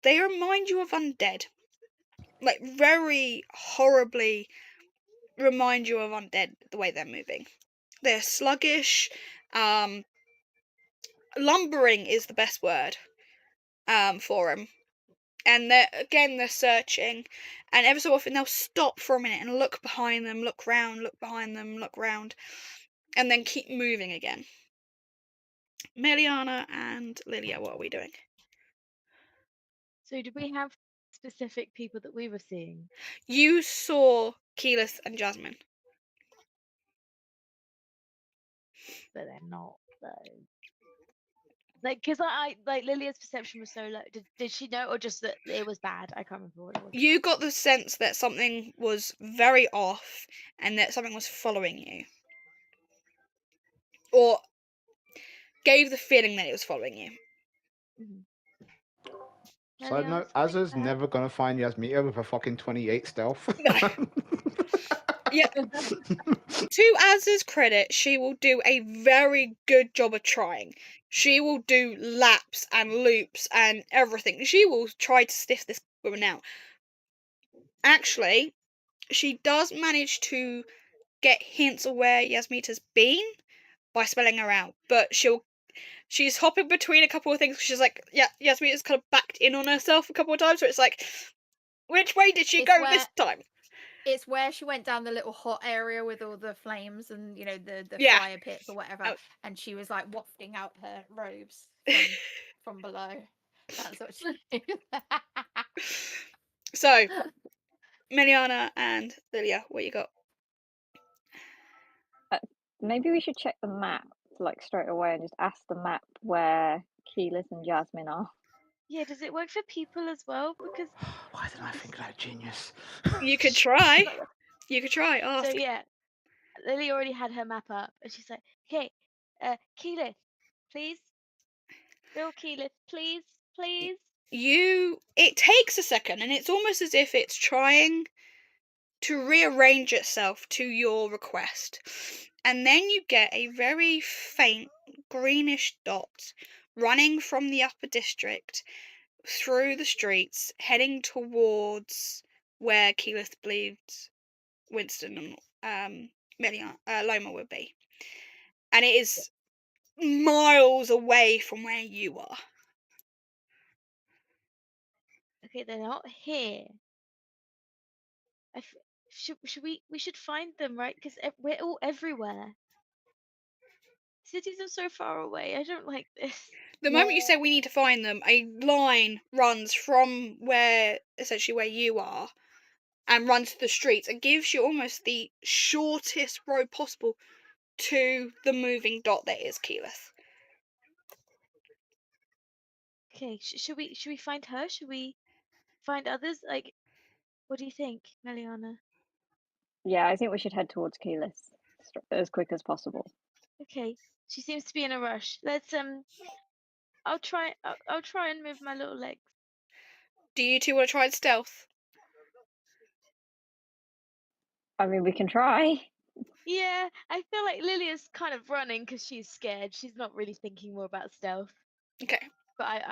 they remind you of undead. Like, very horribly remind you of undead, the way they're moving. They're sluggish. Lumbering is the best word for them. And they're searching, and ever so often they'll stop for a minute and look behind them, look round, look behind them, look round, and then keep moving again. Meliana and Lilia, what are we doing? So did we have specific people that we were seeing? You saw Keyleth and Jasmine. But they're not, though. Like, because I like Lilia's perception was so low. Did she know, or just that it was bad? I can't remember what it was. You got the sense that something was very off and that something was following you. Or gave the feeling that it was following you. Side note, Azza's never gonna find Yasmita with a fucking 28 stealth. No. Yeah. To Azza's credit, she will do a very good job of trying. She will do laps and loops and everything. She will try to sniff this woman out. Actually, she does manage to get hints of where Yasmita's been by spelling her out, but she's hopping between a couple of things. She's like, yeah, Yasmita's kind of backed in on herself a couple of times, so it's like, which way did she go this time? It's where she went down the little hot area with all the flames and, you know, the Yeah. fire pits or whatever, and she was like wafting out her robes from below. That's what she did. So, Meliana and Lilia, what you got? Maybe we should check the map like straight away and just ask the map where Keyleth and Jasmine are. Yeah, does it work for people as well? Because why didn't I think of that, genius? You could try. You could try. Ask. So yeah, Lily already had her map up, and she's like, "Okay, Keyleth, please, little Keyleth, please, please." It takes a second, and it's almost as if it's trying to rearrange itself to your request. And then you get a very faint greenish dot running from the upper district through the streets, heading towards where Keyleth believed Winston and Loma would be. And it is miles away from where you are. Okay, they're not here. We should find them, right? Because we're all everywhere. Cities are so far away. I don't like this. The moment you say we need to find them, a line runs from essentially where you are, and runs to the streets and gives you almost the shortest road possible to the moving dot that is Keyleth. Okay, should we find her? Should we find others? Like, what do you think, Meliana? Yeah, I think we should head towards Keyleth as quick as possible. Okay, she seems to be in a rush. Let's I'll try and move my little legs. Do you two want to try and stealth? I mean, we can try. Yeah, I feel like Lilia's kind of running because she's scared. She's not really thinking more about stealth. Okay. But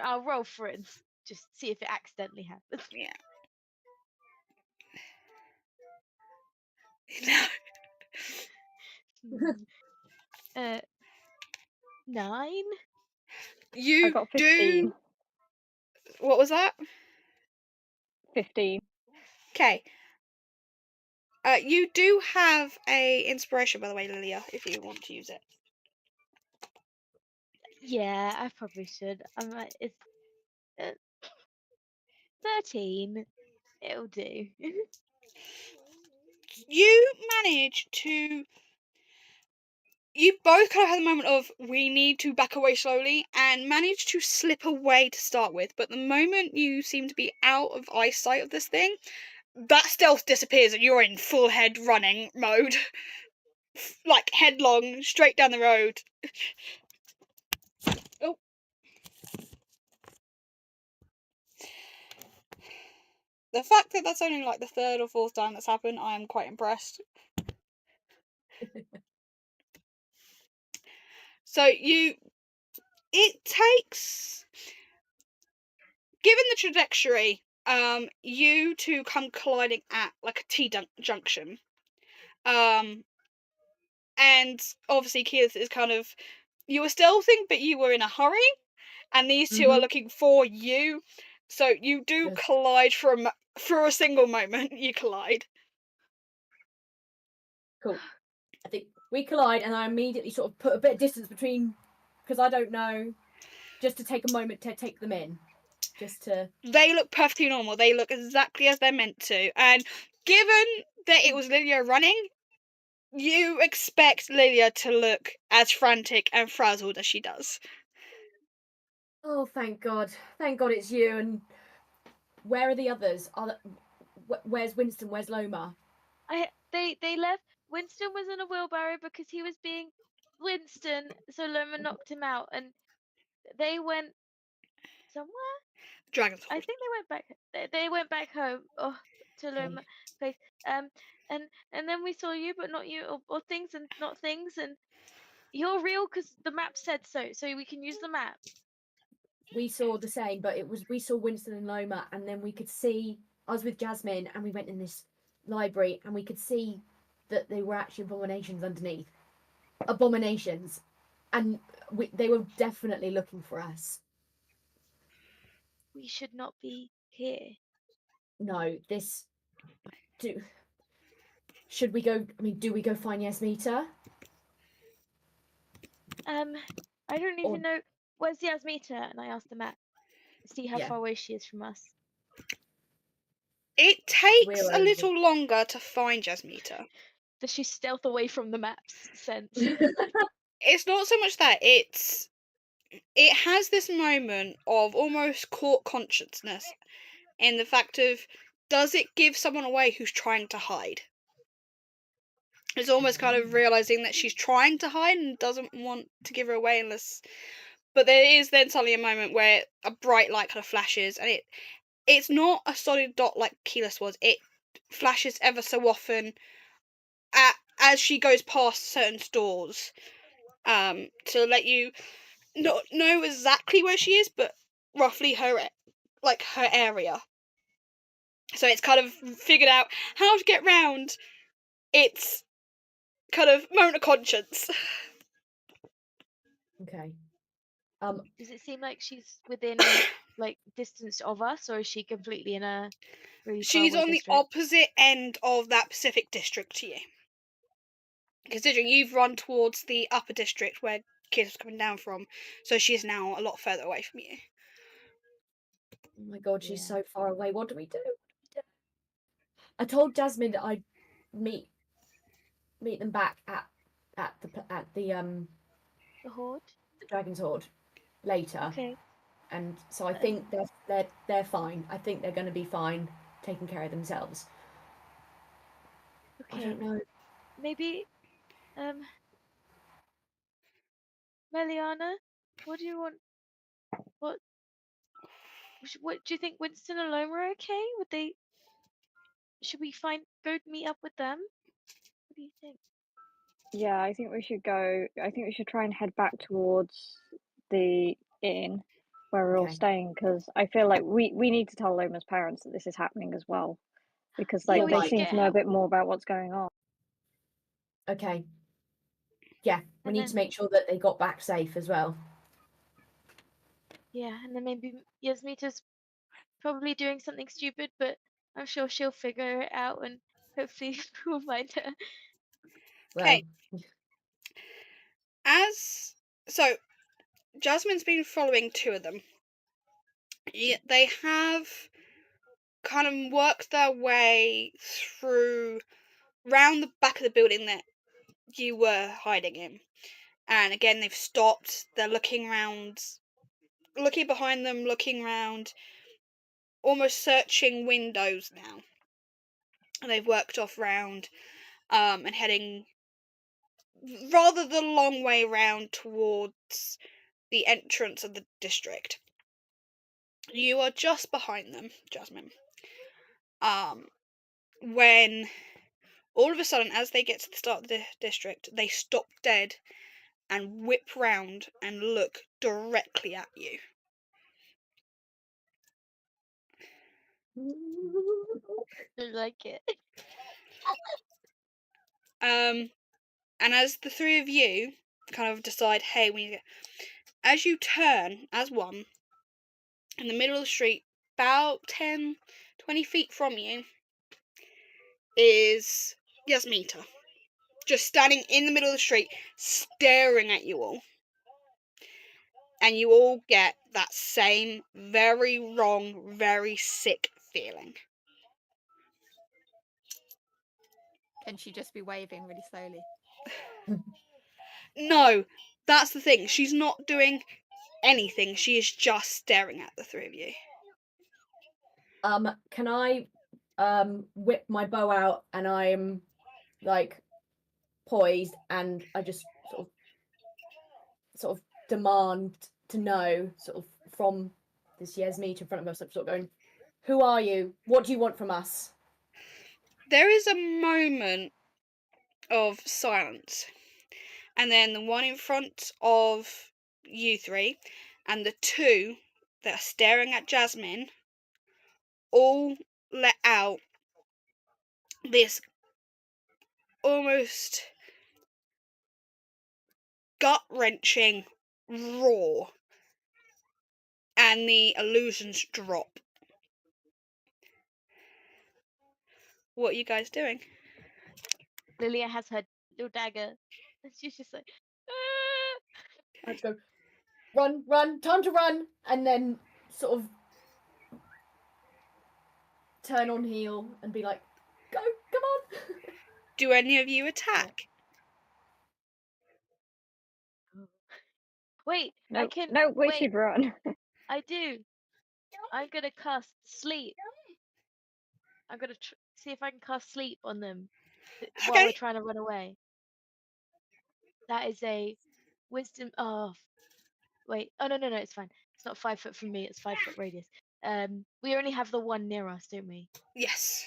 I'll roll for it and just see if it accidentally happens. Yeah. No. 9. You I got 15. do. What was that? 15. Okay. You do have a inspiration, by the way, Lilia, if you want to use it. Yeah, I probably should. It's 13. It'll do. You manage to. You both kind of had a moment of, we need to back away slowly, and manage to slip away to start with, but the moment you seem to be out of eyesight of this thing, that stealth disappears and you're in full head running mode. Like, headlong, straight down the road. Oh. The fact that that's only like the third or fourth time that's happened, I am quite impressed. So it takes given the trajectory, you two come colliding at like a T-junction. And obviously Keyleth is kind of, you were stealthing, but you were in a hurry, and these two are looking for you. So you do Yes. collide for a single moment. You collide. Cool. I think we collide, and I immediately sort of put a bit of distance between, because I don't know, just to take a moment to take them in. Just to. They look perfectly normal. They look exactly as they're meant to. And given that it was Lilia running, you expect Lilia to look as frantic and frazzled as she does. Oh, thank God. Thank God it's you. And where are the others? Where's Winston? Where's Loma? They left. Winston was in a wheelbarrow because he was being Winston, so Loma knocked him out, and they went somewhere. Dragon's I Horde. think they went back. They went back home. Oh, to Loma place. And then we saw you, but not you, or things and not things, and you're real because the map said so. So we can use the map. We saw the same, but we saw Winston and Loma, and then we could see. I was with Jasmine, and we went in this library, and we could see that they were actually abominations underneath. Abominations, and they were definitely looking for us. We should not be here. No, this. Should we go? I mean, do we go find Yasmita? I don't even know. Where's Yasmita? And I asked the map. See how far away she is from us. It takes We're a little longer to find Yasmita. Does she stealth away from the map's sense? It's not so much that, it has this moment of almost caught consciousness in the fact of, does it give someone away who's trying to hide? It's almost kind of realising that she's trying to hide and doesn't want to give her away unless... But there is then suddenly a moment where a bright light kind of flashes, and it's not a solid dot like Keyleth was. It flashes ever so often as she goes past certain stores, to let you not know exactly where she is, but roughly her area. So it's kind of figured out how to get round its kind of moment of conscience. Okay. Does it seem like she's within like distance of us, or is she completely in a really far She's away on district? the opposite end of that Pacific district to you. Considering you've run towards the upper district where Kid was coming down from, so she's now a lot further away from you. Oh my God, she's so far away. What do we do? I told Jasmine that I'd meet them back at the Horde. the Dragon's Horde later. Okay. And so I think they're fine. I think they're going to be fine, taking care of themselves. Okay. I don't know. Maybe, Meliana, what do you want? What do you think? Winston and Loma are okay? Would they? Should we go meet up with them? What do you think? Yeah, I think we should go. I think we should try and head back towards the inn where we're all Okay. staying, because I feel like we need to tell Loma's parents that this is happening as well, because Yeah, like we they should seem get to know a help. bit more about what's going on. Okay. Yeah, we And need then- to make sure that they got back safe as well. Yeah, and then maybe Yasmita's probably doing something stupid, but I'm sure she'll figure it out, and hopefully we'll find her. Okay. Well, So Jasmine's been following two of them. They have kind of worked their way through round the back of the building that you were hiding in. And again, they've stopped. They're looking around, looking behind them, looking round, almost searching windows now. And they've worked off round, and heading rather the long way round towards the entrance of the district. You are just behind them, Jasmine. When all of a sudden, as they get to the start of the district, they stop dead and whip round and look directly at you. I like it. And as the three of you kind of decide, hey, we need to as you turn as one, in the middle of the street, about 10, 20 feet from you, is Yasmita. Just standing in the middle of the street, staring at you all. And you all get that same very wrong, very sick feeling. Can she just be waving really slowly? No, that's the thing. She's not doing anything. She is just staring at the three of you. Can I whip my bow out and I'm like poised and I just sort of demand to know sort of from this Yasmita in front of us, sort of going, who are you? What do you want from us? There is a moment of silence. And then the one in front of you three and the two that are staring at Jasmine all let out this almost gut-wrenching roar, and the illusions drop. What are you guys doing? Lilia has her little dagger, and she's just like, "Ah!" I just go, run, time to run, and then sort of turn on heel and be like, go, come on. Do any of you attack? Wait, No, I can. no, we wait, should run. I do. I'm gonna cast sleep. I'm gonna see if I can cast sleep on them while we're Okay. trying to run away. That is a wisdom. Oh, wait. Oh no, it's fine. It's not 5 foot from me. It's 5 foot radius. We only have the one near us, don't we? Yes.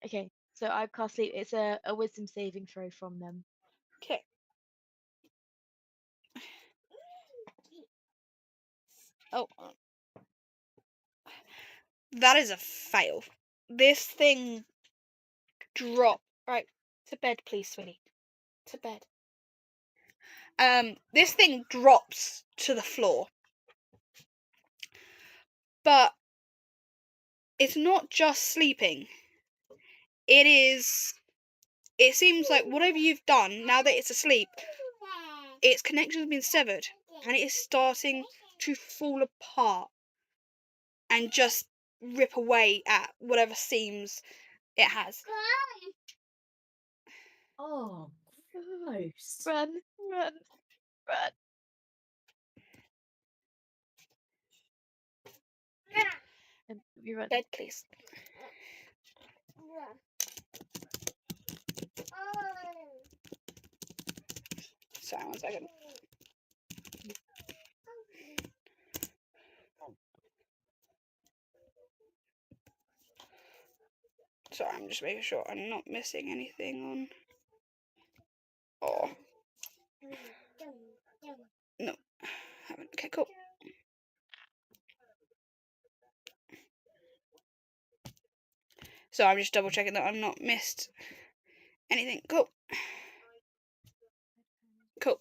Okay, so I cast sleep. It's a wisdom saving throw from them. Okay. Oh. That is a fail. This thing drop. Right. To bed, please, sweetie. To bed. This thing drops to the floor. But it's not just sleeping. It seems like whatever you've done, now that it's asleep, its connection has been severed. And it is starting to fall apart. And just rip away at whatever seams it has. Oh, gross. Run, run, run. And we run. Bed, please. Sorry, 1 second. Sorry, I'm just making sure I'm not missing anything on. Oh. No. Haven't. Okay, cool. So I'm just double checking that I've not missed anything. Cool. Cool.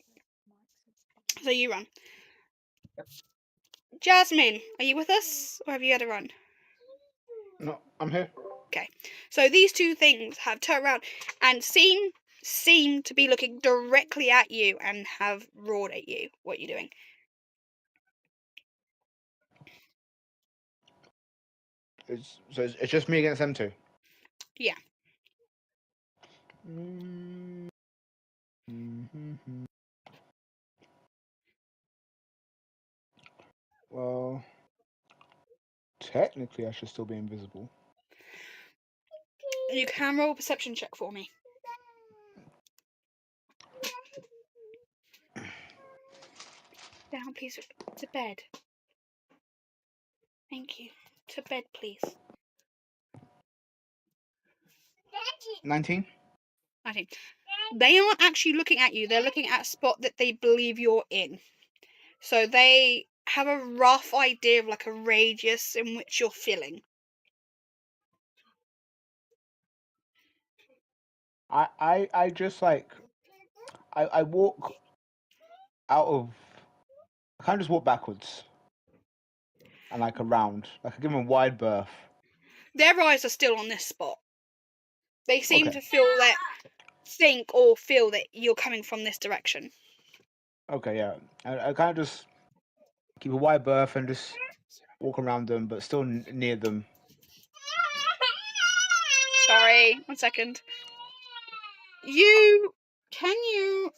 So you run. Jasmine, are you with us? Or have you had a run? No, I'm here. Okay. So these two things have turned around and seem to be looking directly at you and have roared at you. What are you doing? It's just me against them two. Yeah. Well, technically, I should still be invisible. You can roll a perception check for me. Down, please. To bed. Thank you. To bed, please. 19. 19. They aren't actually looking at you. They're looking at a spot that they believe you're in. So they have a rough idea of like a radius in which you're feeling. I just like I walk out of. I kind of just walk backwards and like around. Like I give them a wide berth. Their eyes are still on this spot. They seem Okay. to think or feel that you're coming from this direction. Okay, yeah. I kind of just keep a wide berth and just walk around them, but still near them. Sorry, 1 second. Can you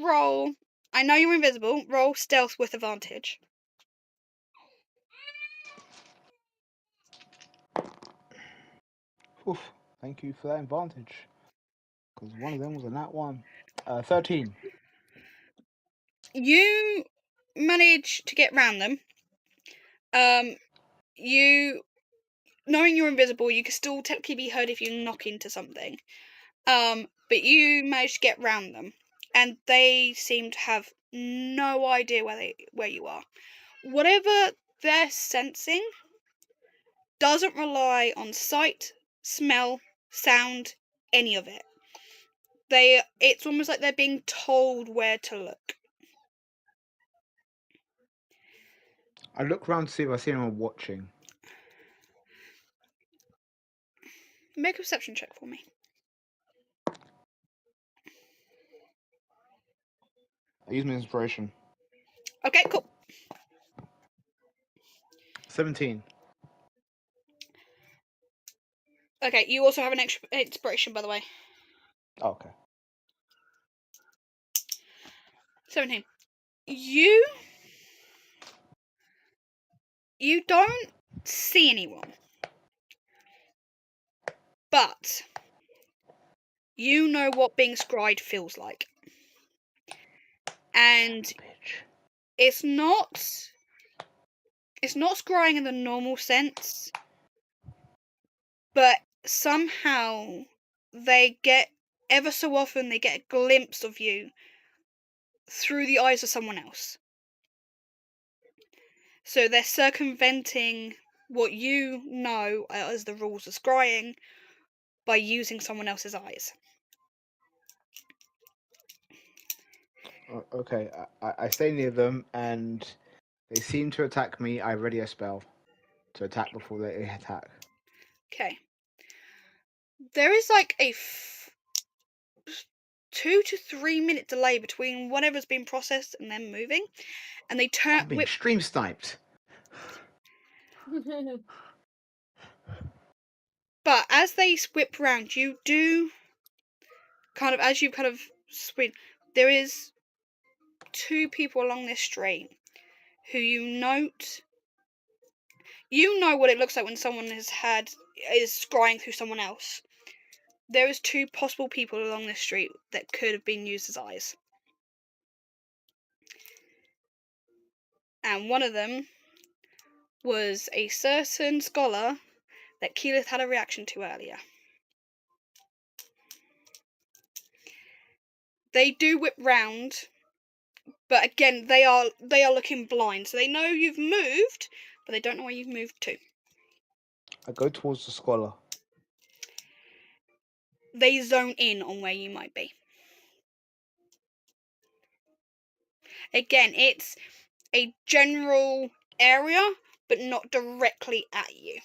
roll? I know you're invisible. Roll stealth with advantage. Oof, thank you for that advantage. Because one of them was a nat 1. 13. You manage to get round them. You, knowing you're invisible, you can still technically be heard if you knock into something. But you manage to get round them, and they seem to have no idea where you are. Whatever they're sensing doesn't rely on sight, smell, sound, any of it. It's almost like they're being told where to look. I look around to see if I see anyone watching. Make a perception check for me. I use my inspiration. Okay, cool. 17. Okay, you also have an extra inspiration, by the way. Oh, okay. 17. You don't see anyone, but you know what being scryed feels like. And Bitch. it's not scrying in the normal sense, but somehow ever so often they get a glimpse of you through the eyes of someone else. So they're circumventing what you know as the rules of scrying by using someone else's eyes. Okay, I stay near them and they seem to attack me. I ready a spell to attack before they attack. Okay. There is like a 2 to 3 minute delay between whatever's been processed and them moving, and they I'm being stream sniped. But as they whip round, you do as you swing, there is 2 people along this street who you know what it looks like when someone is scrying through someone else. There is 2 possible people along this street that could have been used as eyes. And one of them was a certain scholar that Keyleth had a reaction to earlier. They do whip round, but again, they are looking blind, so they know you've moved, but they don't know where you've moved to. I go towards the scholar. They zone in on where you might be. Again, it's a general area, but not directly at you.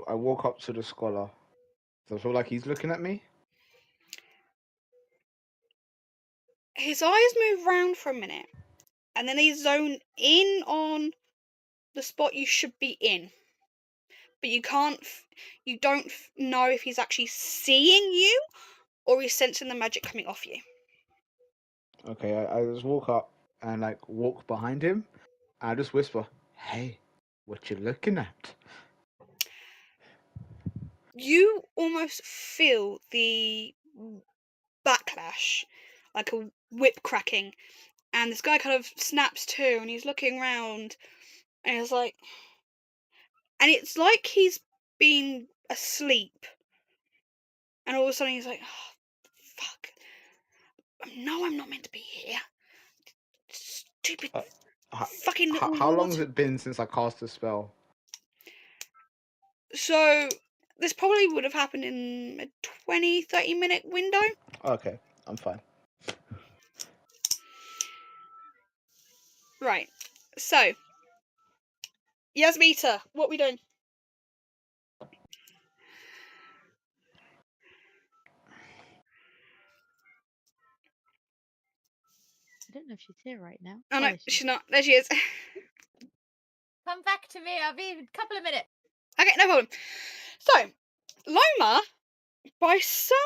I walk up to the scholar. Does I feel like he's looking at me? His eyes move round for a minute, and then they zone in on the spot you should be in. But you don't know if he's actually seeing you or he's sensing the magic coming off you. Okay, I just walk up and like walk behind him. And I just whisper, "Hey, what you looking at?" You almost feel the backlash, like a whip cracking, and this guy kind of snaps to, and he's looking round, and he's like, and it's like he's been asleep, and all of a sudden he's like, oh, fuck, no, I'm not meant to be here, stupid fucking little How long lord. has it been since I cast the spell? So this probably would have happened in a 20-30 minute window. Okay, I'm fine. Right. So, Yasmita, what are we doing? I don't know if she's here right now. Oh no, there she is. she's not. There she is. Come back to me. I'll be a couple of minutes. Okay, no problem. So, Loma, by some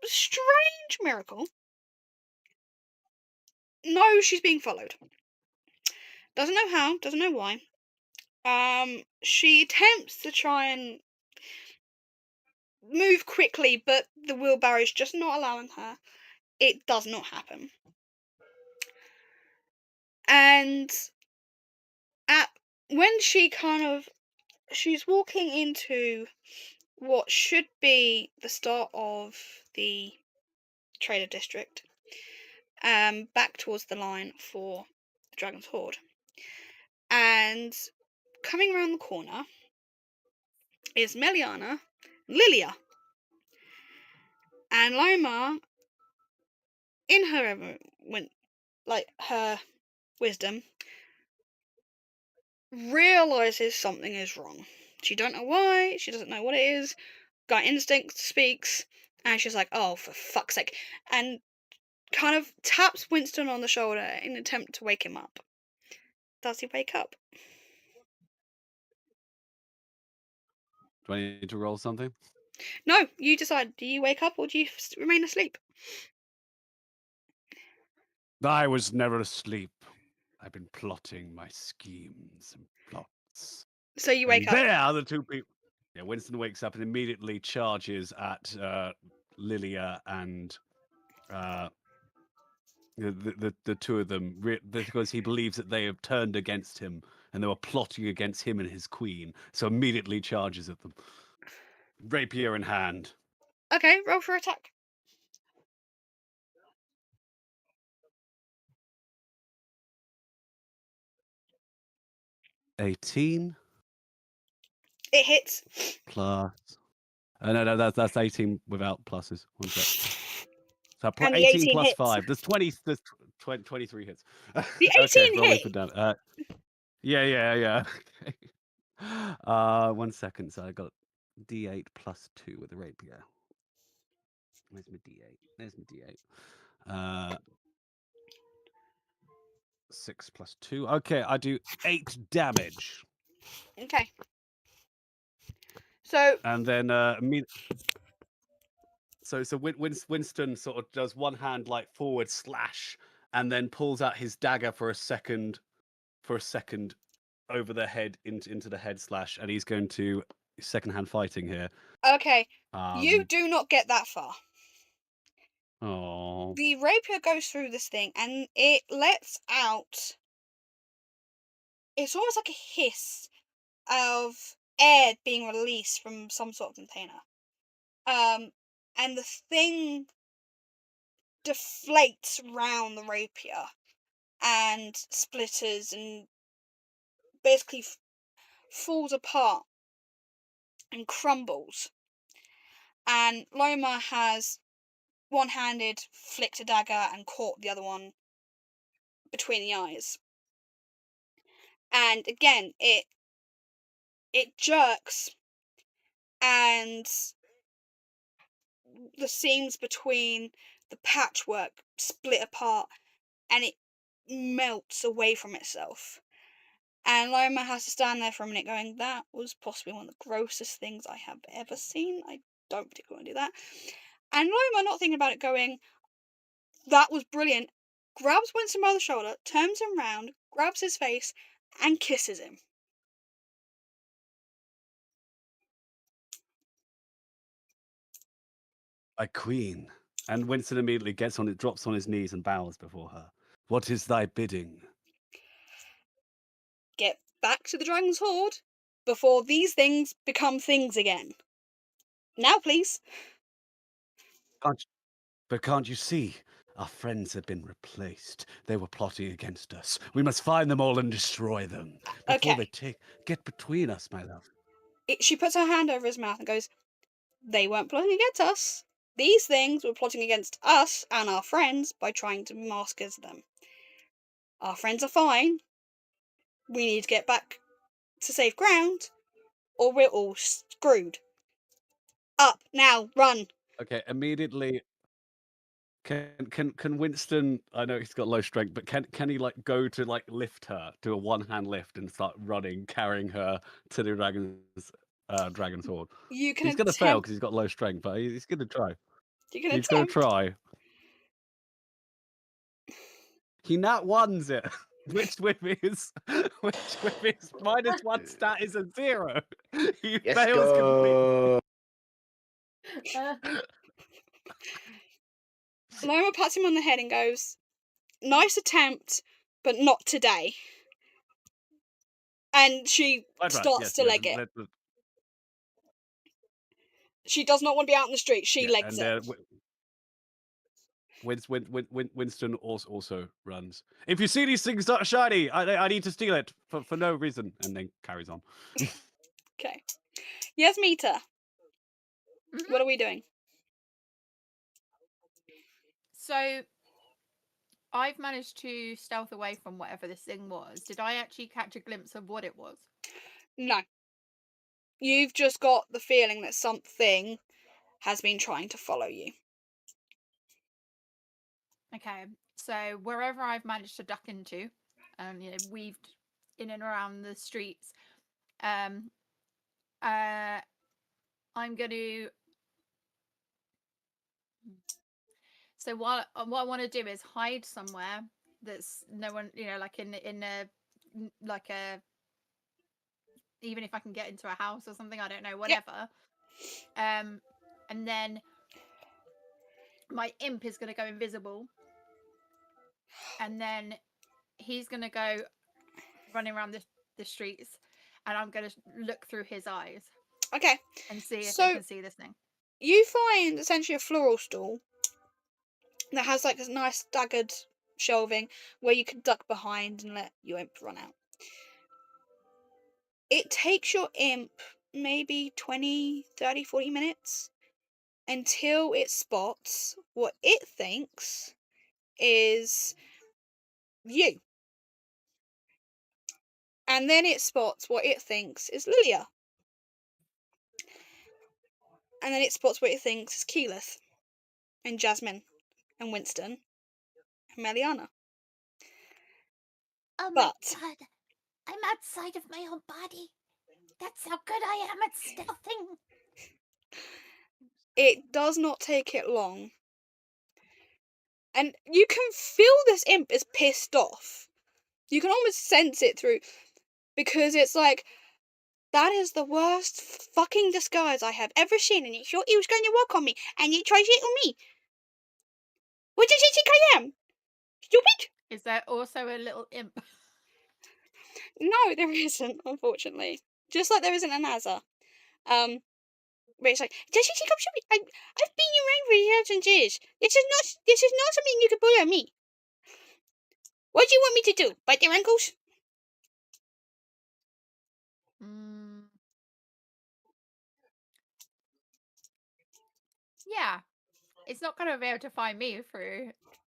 strange miracle, knows she's being followed. Doesn't know how, doesn't know why. She attempts to try and move quickly, but the wheelbarrow is just not allowing her. It does not happen. And when she's walking into what should be the start of the trader district, back towards the line for the Dragon's Horde. And coming around the corner is Meliana, Lilia, and Loma, in her her wisdom, realizes something is wrong. She don't know why. She doesn't know what it is. Gut instinct speaks, and she's like, "Oh, for fuck's sake!" and kind of taps Winston on the shoulder in an attempt to wake him up. Does he wake up? Do I need to roll something? No, you decide. Do you wake up or do you remain asleep? I was never asleep. I've been plotting my schemes and plots. So you wake And up. there are the two people. Yeah, Winston wakes up and immediately charges at Lilia and the two of them because he believes that they have turned against him and they were plotting against him and his queen. So immediately charges at them, rapier in hand. Okay, roll for attack. $18 It hits. plus. No, that's 18 without pluses. One sec. So And the 18 18 plus hits. 5. There's 23 hits. The 18 okay, rolling hits. for damage. Yeah. Okay. 1 second. So I got D8 plus 2 with the rapier. Where's my D8? There's my D8. 6 plus 2. Okay, I do 8 damage. Okay. So. And then So Winston sort of does one hand like forward slash, and then pulls out his dagger for a second over the head into the head slash, and he's going to second hand fighting here. Okay. You do not get that far. Oh. The rapier goes through this thing, and it lets out. It's almost like a hiss of air being released from some sort of container. And the thing deflates round the rapier and splitters and basically falls apart and crumbles. And Loma has one-handed flicked a dagger and caught the other one between the eyes. And again, it jerks, and the seams between the patchwork split apart, and it melts away from itself. And Loma has to stand there for a minute going, that was possibly one of the grossest things I have ever seen. I don't particularly want to do that. And Loma, not thinking about it, going, that was brilliant, grabs Winston by the shoulder, turns him round, grabs his face, and kisses him. My queen. And Winston immediately drops on his knees and bows before her. What is thy bidding? Get back to the Dragon's Horde before these things become things again. Now, please. Can't you see? Our friends have been replaced. They were plotting against us. We must find them all and destroy them before Okay. they get between us, my love. She puts her hand over his mouth and goes, "They weren't plotting against us. These things were plotting against us and our friends by trying to mask as them. Our friends are fine. We need to get back to safe ground, or we're all screwed. Up, now, run." Okay, immediately. Can Winston? I know he's got low strength, but can he like go to like lift her, do a one-hand lift, and start running, carrying her to the dragon's horde? You can He's gonna fail attempt. because he's got low strength, but he's gonna try. You can He's gonna attempt. try. He nat ones it, which with his -1 stat is a 0. He Yes, fails completely. go. Loma pats him on the head and goes, "Nice attempt, but not today." And she That's right. starts Yes, to leg it. She does not want to be out in the street. She yeah, legs and it. Winston also runs. If you see these things that are shiny, I need to steal it for no reason, and then carries on. Okay. Yes, Mita. Mhm. What are we doing? So I've managed to stealth away from whatever this thing was. Did I actually catch a glimpse of what it was? No. You've just got the feeling that something has been trying to follow you. Okay, so wherever I've managed to duck into, weaved in and around the streets, I'm going to. So what I want to do is hide somewhere that's no one, like in a like a, even if I can get into a house or something, I don't know, whatever. Yep. And then my imp is going to go invisible, and then he's going to go running around the streets, and I'm going to look through his eyes. Okay. And see if so they can see this thing. You find essentially a floral stall that has like this nice staggered shelving where you can duck behind and let your imp run out. It takes your imp maybe 20, 30, 40 minutes until it spots what it thinks is you. And then it spots what it thinks is Lilia. And then it spots what it thinks is Keyleth and Jasmine and Winston and Meliana. Oh But my god, I'm outside of my own body. That's how good I am at stealthing. it does not take it long. And you can feel this imp is pissed off. You can almost sense it through, because it's like, that is the worst fucking disguise I have ever seen, and it thought he was going to work on me, and it tries it on me. What does it think I am? Stupid? Is there also a little imp? No, there isn't, unfortunately. Just like there isn't an Azza. Where it's like, does she think I'm stupid? I've been around for years and years. This is not something you can put on me. What do you want me to do? Bite their ankles? Yeah. It's not going to be able to find me through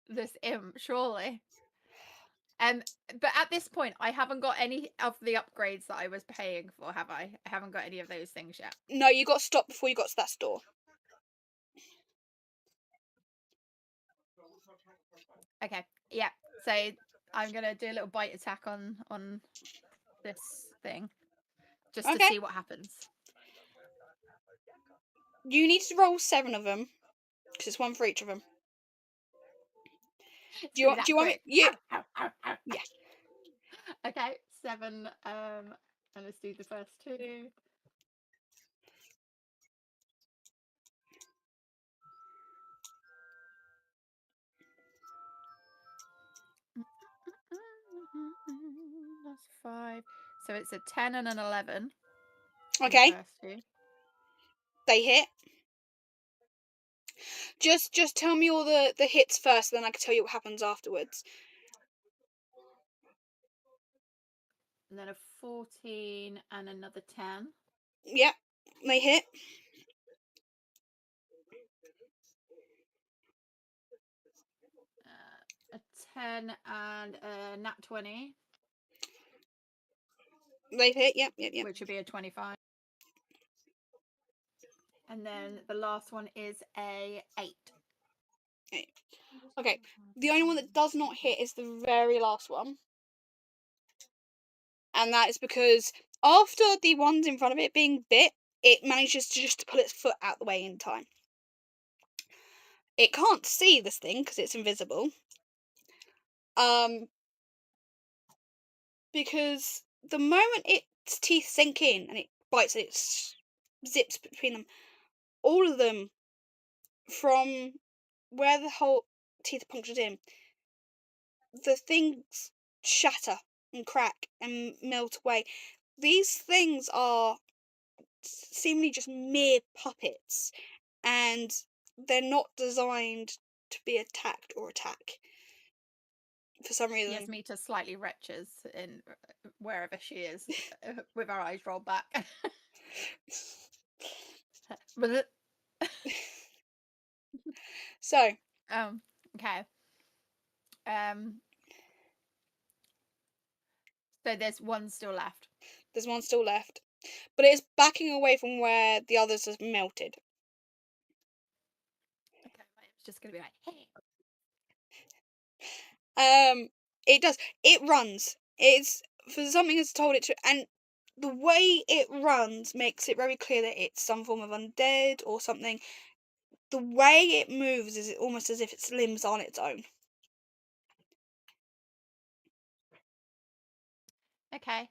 this imp, surely. But at this point, I haven't got any of the upgrades that I was paying for, have I? I haven't got any of those things yet. No, you got stopped before you got to that store. Okay, yeah. So I'm gonna do a little bite attack on this thing, just to see what happens. You need to roll 7 of them, because it's 1 for each of them. Do you want me? Yeah. Yeah. Okay, 7. And let's do the first 2. That's 5. So it's a 10 and an 11. Okay. The first 2. They hit. Just tell me all the hits first, then I can tell you what happens afterwards. And then a 14 and another 10. Yep, they hit. A 10 and a nat 20. They hit. Yep. Which would be a 25. And then the last one is a 8. Okay. The only one that does not hit is the very last one. And that is because after the ones in front of it being bit, it manages to just pull its foot out the way in time. It can't see this thing because it's invisible. Because the moment its teeth sink in and it bites it zips between them, all of them from where the whole teeth are punctured in, the things shatter and crack and melt away. These things are seemingly just mere puppets, and they're not designed to be attacked or attack for some reason. Yasmita slightly retches in wherever she is with her eyes rolled back. So, okay. So there's one still left. There's one still left, but it is backing away from where the others have melted. Okay, it's just gonna be like, hey. It does. It runs. It's for something has told it to, and the way it runs makes it very clear that it's some form of undead or something. The way it moves is almost as if its limbs on its own. Okay.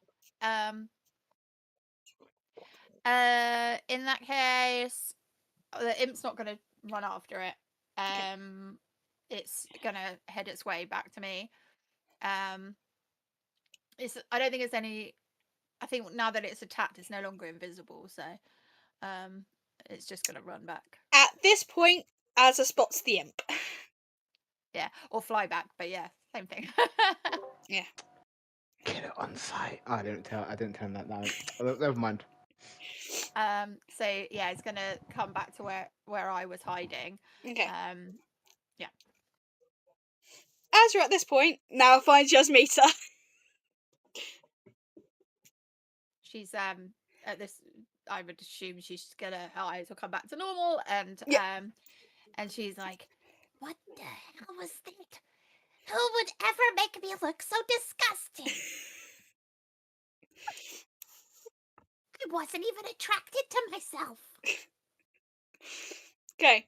In that case, the imp's not gonna run after it. It's gonna head its way back to me. I don't think it's any. I think now that it's attacked, it's no longer invisible, so it's just gonna run back. At this point, Azza spots the imp. Yeah, or fly back, but yeah, same thing. Yeah. Kill it on sight. Oh, I didn't tell him that now. Never mind. So yeah, it's gonna come back to where I was hiding. Okay. Yeah. Azra at this point now finds Yasmita. She's at this. I would assume she's gonna her eyes will come back to normal, and Yep. and she's like, What the hell was that? Who would ever make me look so disgusting? I wasn't even attracted to myself. Okay.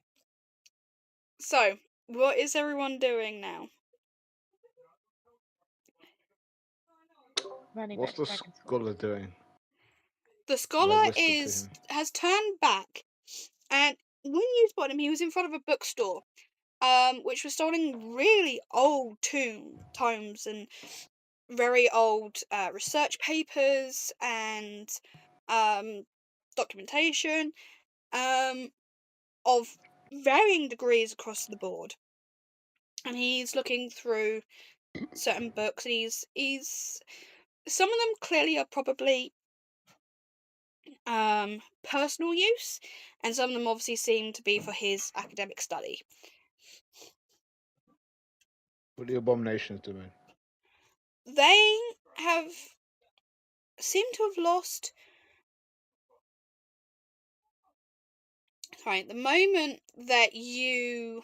So, what is everyone doing now? Running What's back the to Dragon's Hall. scholar doing? The scholar whispered to him. has turned back, and when you spotted him, he was in front of a bookstore, which was selling really old tomes and very old research papers and documentation of varying degrees across the board. And he's looking through certain books, and he's some of them clearly are probably personal use, and some of them obviously seem to be for his academic study. What are the abominations doing? They have seemed to have lost. Right, the moment that you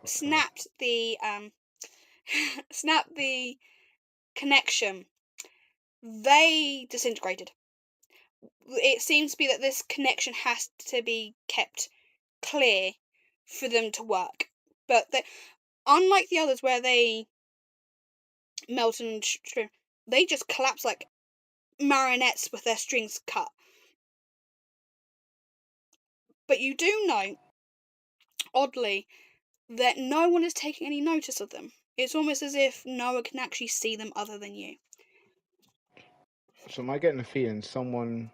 snapped the snapped the connection, they disintegrated. It seems to be that this connection has to be kept clear for them to work. But unlike the others where they melt and they just collapse like marionettes with their strings cut. But you do know, oddly, that no one is taking any notice of them. It's almost as if no one can actually see them other than you. So am I getting the feeling someone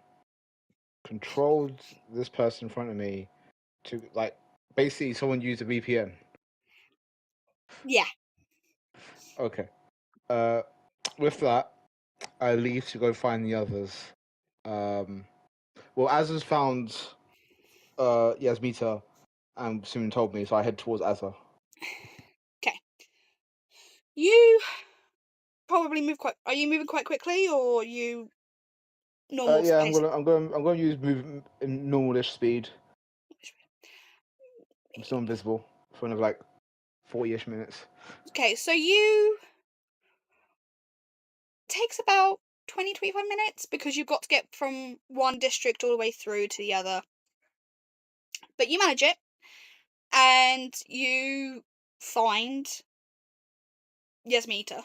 controlled this person in front of me to, like, basically someone used a VPN? Yeah. Okay. With that, I leave to go find the others. Well, Azza's found Yasmita, and Simon told me, so I head towards Azza. You probably move quite. Are you moving quite quickly, or you normal Yeah, pace? I'm gonna use move in normalish speed. I'm still invisible for another like 40-ish minutes. Okay, so you takes about 20-25 minutes because you've got to get from one district all the way through to the other. But you manage it, and you find Yasmita,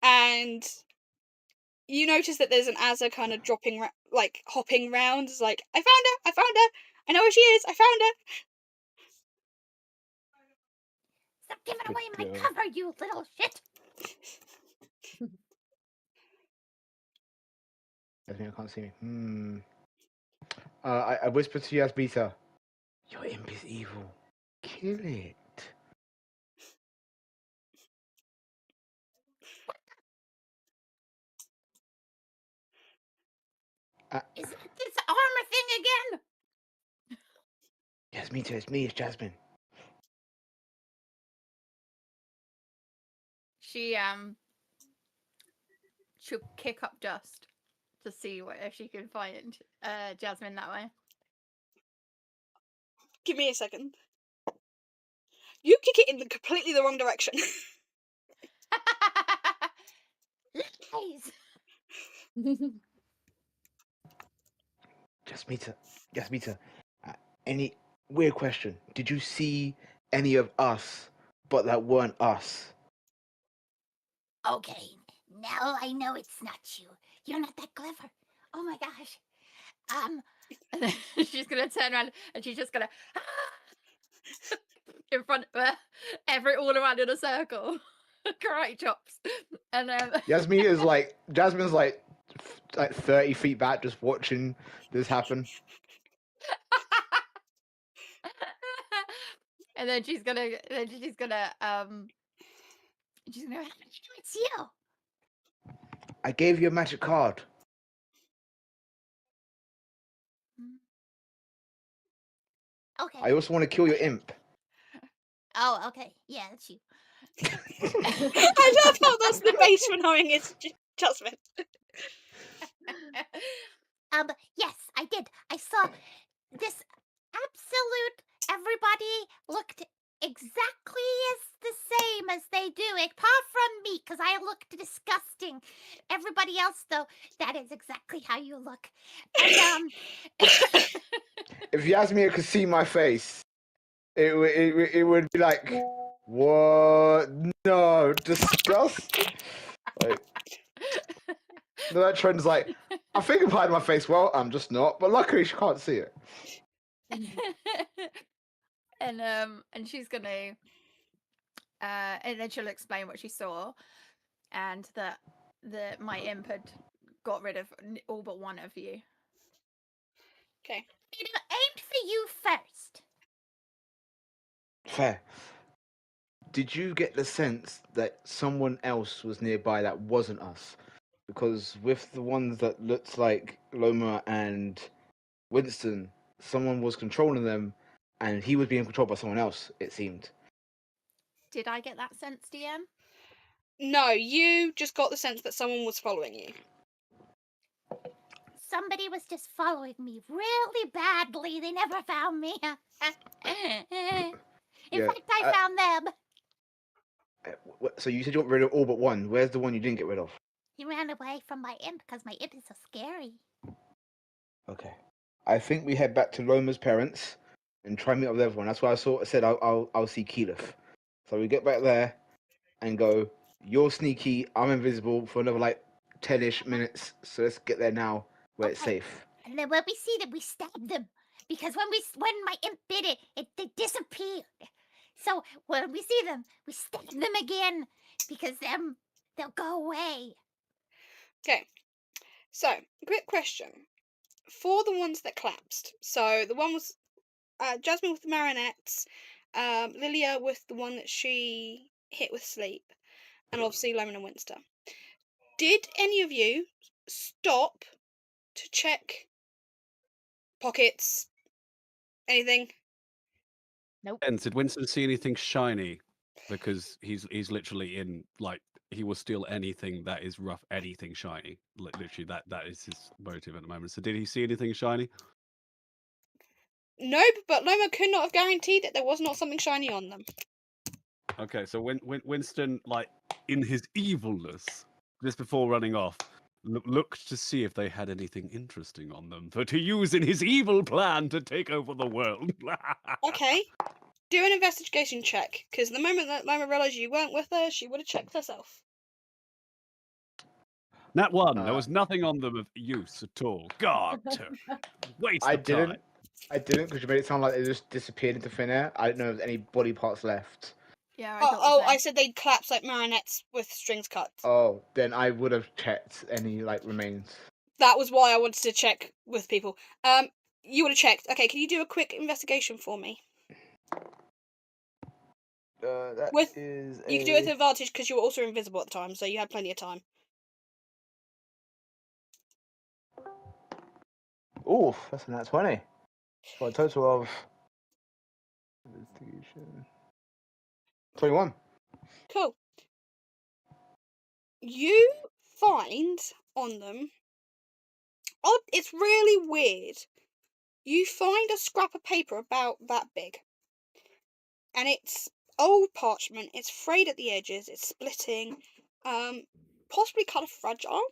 and you notice that there's an Azza kind of hopping round. It's like, I found her, I know where she is, I found her. Stop giving Good away my girl. cover, you little shit. Yasmita can't see me. I whisper to Yasmita, your imp is evil. Kill it. Is it this armor thing again? Yasmita, it's me, it's Jasmine. She'll kick up dust to see if she can find Jasmine that way. Give me a second. You kick it in completely the wrong direction. Lies. Yasmita, any weird question? Did you see any of us, but that weren't us? Okay, now I know it's not you. You're not that clever. Oh my gosh. And then she's gonna turn around and she's just gonna in front of her, all around in a circle, karate chops, and Jasmine's like 30 feet back, just watching this happen. and then she's gonna how did you know It's you. I gave you a magic card. Okay. I also want to kill your imp. Oh, okay. Yeah, it's you. I love how that's the base for knowing it's Jasmine. Yes, I did. I saw this absolute. Everybody looked exactly as the same as they do, apart from me, because I looked disgusting. Everybody else, though, that is exactly how you look. And If Yasmina could see my face, it would be like, what? No, disgust. Like, that trend's like, I think I'm hiding my face well. I'm just not, but luckily she can't see it. and she's gonna and then she'll explain what she saw, and that my imp had got rid of all but one of you. Okay. it aimed for you first. Fair. Did you get the sense that someone else was nearby that wasn't us? Because with the ones that looked like Loma and Winston, someone was controlling them, and he was being controlled by someone else, it seemed. Did I get that sense, DM? No, you just got the sense that someone was following you. Somebody was just following me really badly. They never found me. In fact, I found them. So you said you got rid of all but one. Where's the one you didn't get rid of? He ran away from my imp because my imp is so scary. Okay. I think we head back to Loma's parents and try and meet up with everyone. That's why I said I'll see Keyleth. So we get back there and go, you're sneaky, I'm invisible for another like 10-ish minutes. So let's get there now where it's safe. And then when we see them, we stab them. Because when my imp bit it they disappeared. So when we see them, we stab them again. Because then they'll go away. Okay. So, quick question. For the ones that collapsed, so the one was Jasmine with the marionettes, Lilia with the one that she hit with sleep, and obviously Lemon and Winster. Did any of you stop to check pockets, anything? And did Winston see anything shiny? Because he's literally in like he will steal anything that is rough, anything shiny. Literally, that is his motive at the moment. So did he see anything shiny? No, but Loma could not have guaranteed that there was not something shiny on them. Okay, so when Winston, like in his evilness, just before running off, looked to see if they had anything interesting on them for to use in his evil plan to take over the world. Okay, do an investigation check, because the moment that Loma realised you weren't with her, she would have checked herself. Nat 1, there was nothing on them of use at all. God, waste I of time. didn't, because you made it sound like they just disappeared into thin air. I didn't know if there's any body parts left. Yeah, I thought the same. I said they'd collapse like marionettes with strings cut. Oh, then I would have checked any like remains. That was why I wanted to check with people. You would have checked. Okay, can you do a quick investigation for me? That With- is You can do it with advantage because you were also invisible at the time, so you had plenty of time. Oof, that's a nat 20. For a total of investigation 21. Cool. You find on them. Oh, it's really weird. You find a scrap of paper about that big, and it's old parchment. It's frayed at the edges. It's splitting, possibly kind of fragile.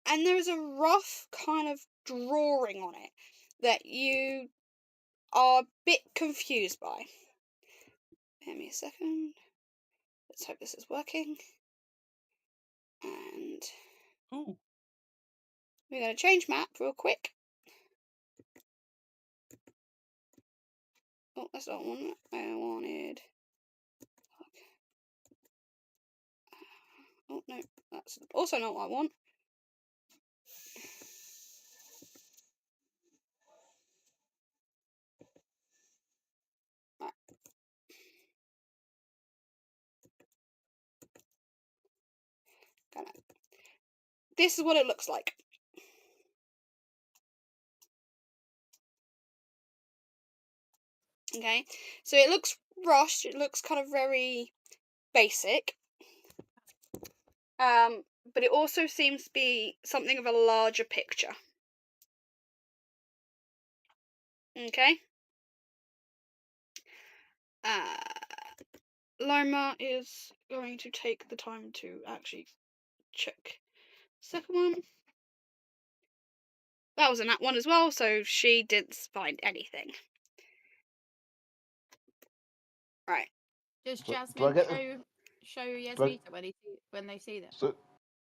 And there is a rough kind of drawing on it that you are a bit confused by. Give me a second. Let's hope this is working. And Ooh. we're going to change map real quick. Oh, that's not one I wanted. Oh, no, that's also not what I want. Right. This is what it looks like. Okay, so it looks rushed. It looks kind of very basic. But it also seems to be something of a larger picture. Okay. Loma is going to take the time to actually check. Second one. That was a nat 1 as well, so she didn't find anything. Right. Does Do I Jasmine get the- show Yasmita when they see them? So,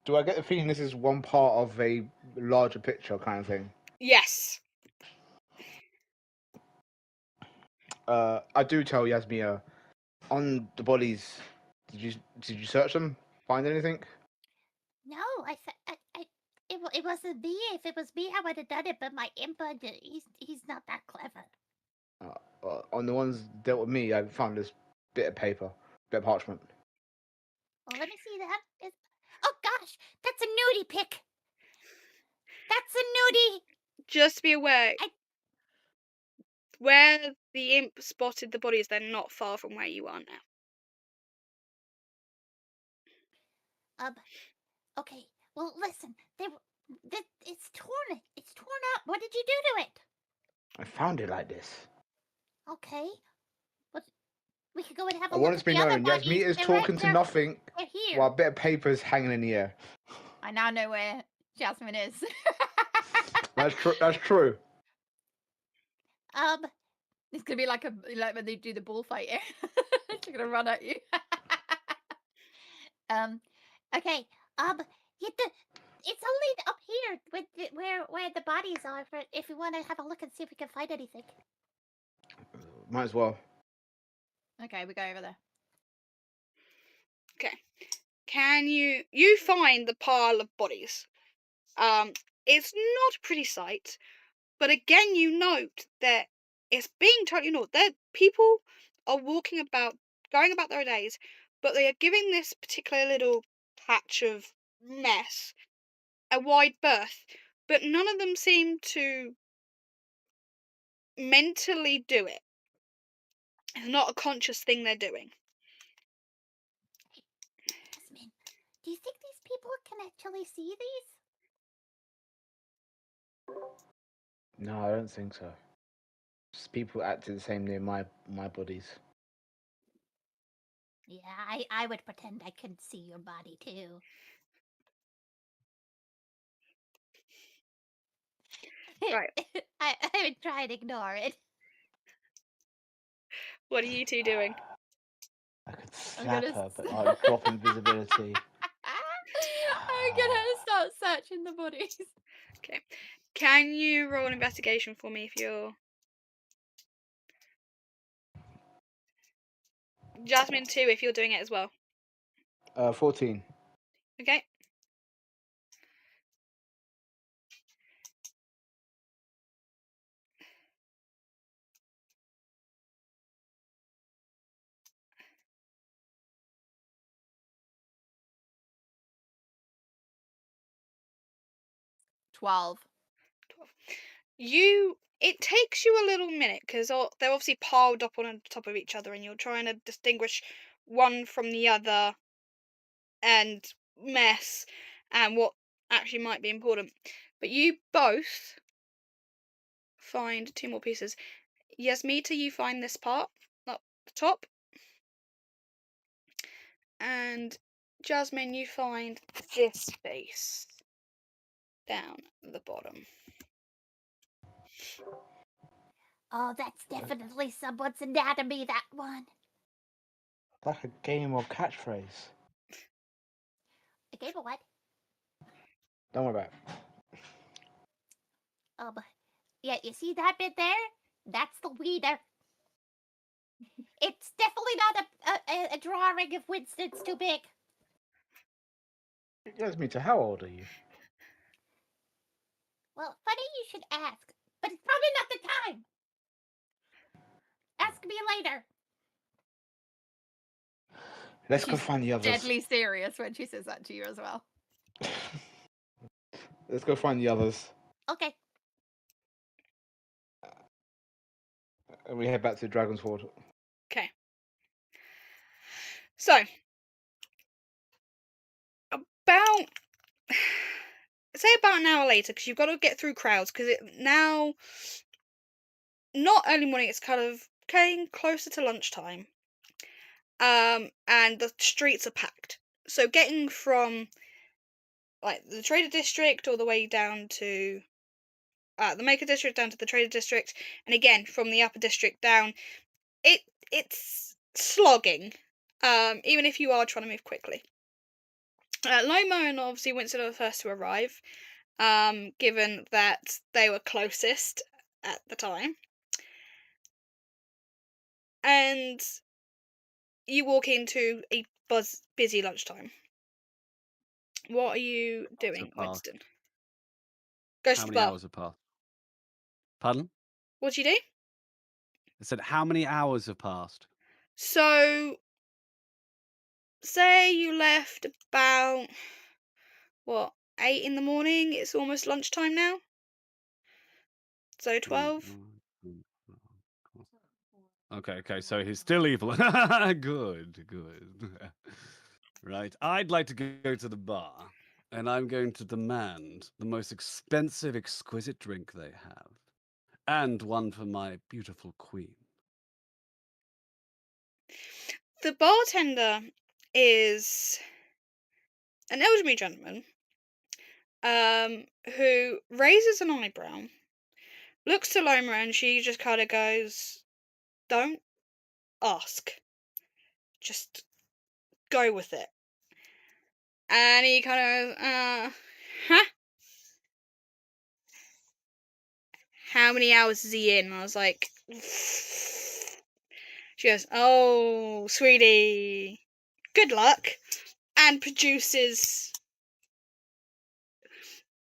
do I get the feeling this is one part of a larger picture kind of thing? Yes. I do tell Yasmia, on the bodies, did you search them? Find anything? No, it wasn't me. If it was me, I would have done it. But my impa, he's not that clever. On the ones dealt with me, I found this bit of paper, bit of parchment. Well, let me see that. Oh gosh, that's a nudie pic. That's a nudie. Just be aware. Where the imp spotted the bodies, they're not far from where you are now. Okay. Well, listen. It's torn. It's torn up. What did you do to it? I found it like this. Okay. But we could go and have a I look want it at to be the other known, bodies. Yasmita is They're talking right to nothing They're here. while a bit of paper is hanging in the air. I now know where Jasmine is. That's true. That's true. It's gonna be like when they do the bullfighting. She's gonna run at you. Okay. It's only up here with where the bodies are. If you want to have a look and see if we can find anything. Might as well. Okay, we go over there. Okay. Can you find the pile of bodies? It's not a pretty sight, but again you note that it's being totally ignored. That people are walking about, going about their days, but they are giving this particular little patch of mess a wide berth, but none of them seem to mentally do it. It's not a conscious thing they're doing. Jasmine, do you think these people can actually see these? No, I don't think so. Just people acting the same near my bodies. Yeah, I would pretend I couldn't see your body too. Right. I would try and ignore it. What are you two doing? I could I'm slap gonna her, but I'd drop invisibility. I'm gonna start searching the bodies. Okay. Can you roll an investigation for me if you're... Jasmine 2 if you're doing it as well. 14. Okay. $12. It takes you a little minute because they're obviously piled up on top of each other, and you're trying to distinguish one from the other and mess and what actually might be important. But you both find 2 more pieces. Yasmita, you find this part up the top, and Jasmine, you find this face down at the bottom. Oh, that's definitely someone's anatomy, that one. Like a game or catchphrase. A game of what? Don't worry about it. Yeah, you see that bit there? That's the wiener. It's definitely not a drawing of Winston's too big. Yasmita, how old are you? Well, funny you should ask, but it's probably not the time. Ask me later. Let's go She's find the others. Deadly serious when she says that to you as well. Let's go find the others. Okay. And we head back to Dragon's Hoard. Okay. So, about say about an hour later, because you've got to get through crowds, because it now not early morning, it's kind of getting closer to lunchtime, and the streets are packed. So getting from like the trader district all the way down to the maker district down to the trader district, and again from the upper district down, it's slogging, even if you are trying to move quickly. Loma and obviously Winston are the first to arrive, given that they were closest at the time. And you walk into a busy lunchtime. What are you doing, Winston? Goes How to the many bar. hours have passed? Pardon? What do you do? I said, how many hours have passed? So, say you left about, 8 in the morning? It's almost lunchtime now. So 12? Okay, so he's still evil. Good. Right, I'd like to go to the bar, and I'm going to demand the most expensive, exquisite drink they have, and one for my beautiful queen. The bartender is an elderly gentleman, who raises an eyebrow, looks to Loma, and she just kind of goes, "Don't ask. Just go with it." And he kind of, huh? How many hours is he in? And I was like, she goes, "Oh, sweetie, good luck." And produces,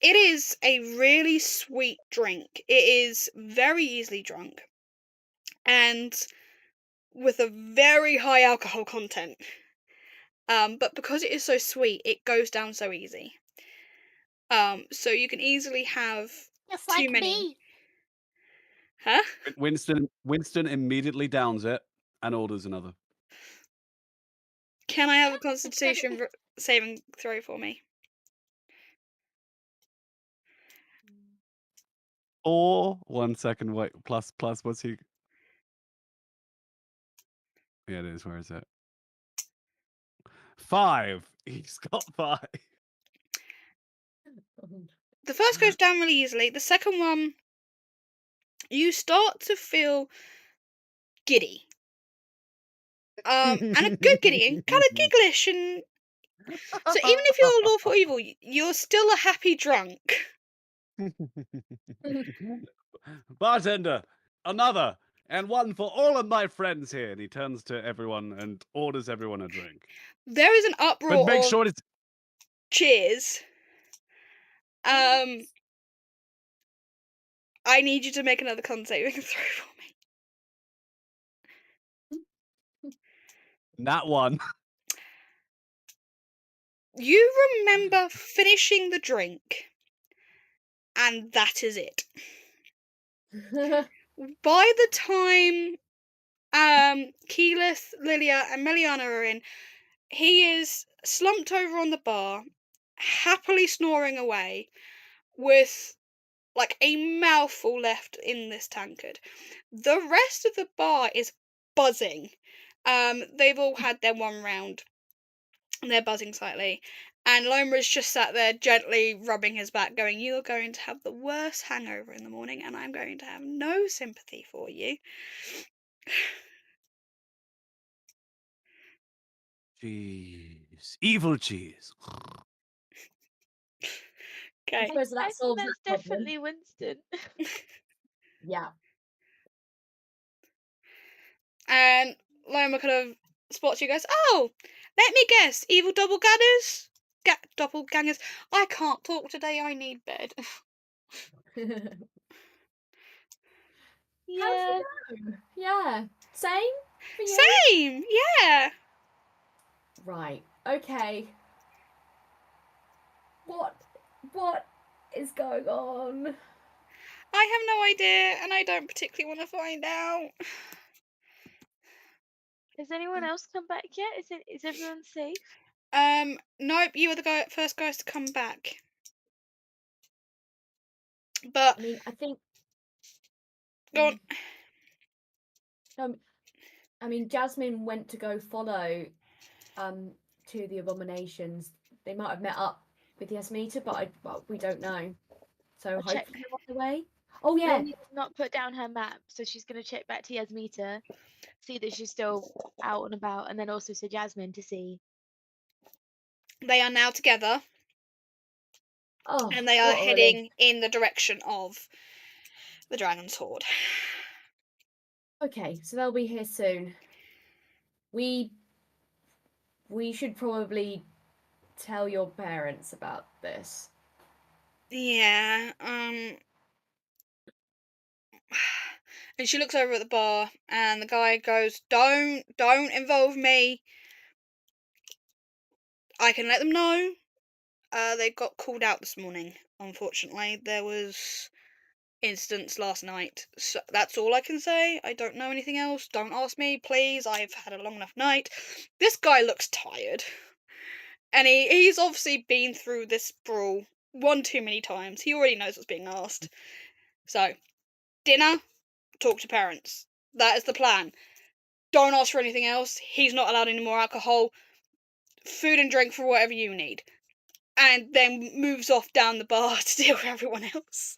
it is a really sweet drink. It is very easily drunk, and with a very high alcohol content. But because it is so sweet, it goes down so easy. So you can easily have Just too like many. me. Huh? Winston immediately downs it and orders another. Can I have a Constitution saving throw for me? Or 1 second, wait, plus what's he? Yeah, it is. Where is it? 5. He's got 5. The first goes down really easily. The second one, you start to feel giddy. And a good giddy, and kind of gigglish, and so even if you're lawful evil, you're still a happy drunk. Bartender, another, and one for all of my friends here. And he turns to everyone and orders everyone a drink. There is an uproar But make of sure it's cheers. I need you to make another con saving throw for me. that one. You remember finishing the drink, and that is it. By the time Keyleth, Lilia, and Meliana are in, he is slumped over on the bar, happily snoring away, with like a mouthful left in this tankard. The rest of the bar is buzzing. They've all had their one round, and they're buzzing slightly. And Loma's just sat there gently rubbing his back, going, "You're going to have the worst hangover in the morning, and I'm going to have no sympathy for you." Cheese. Evil cheese. Okay. suppose that I think solves that's that problem. definitely Winston. Yeah. And Loma kind of spots you, goes, "Oh, let me guess, evil doppelgangers? Doppelgangers. I can't talk today, I need bed." Yeah. Yeah. Same for you? Same, yeah. Right. Okay. What is going on? I have no idea, and I don't particularly want to find out. Has anyone else come back yet? Is everyone safe? Nope, you were the first guys to come back. But I mean, I think. go on. I mean, Jasmine went to go follow to the abominations. They might have met up with Yasmita, but we don't know. So I'll check. hopefully they're on the way. Oh yeah. Lily has not put down her map, so she's gonna check back to Yasmita, see that she's still out and about, and then also to Jasmine to see. They are now together, Oh, and they are what a relief. heading in the direction of the Dragon's Horde. Okay, so they'll be here soon. We should probably tell your parents about this. Yeah, and she looks over at the bar, and the guy goes, don't involve me. I can let them know. They got called out this morning, unfortunately. There was incidents last night. So that's all I can say. I don't know anything else. Don't ask me, please. I've had a long enough night. This guy looks tired. And he's obviously been through this brawl one too many times. He already knows what's being asked. So, dinner, talk to parents. That is the plan. Don't ask for anything else. He's not allowed any more alcohol. Food and drink for whatever you need. And then moves off down the bar to deal with everyone else.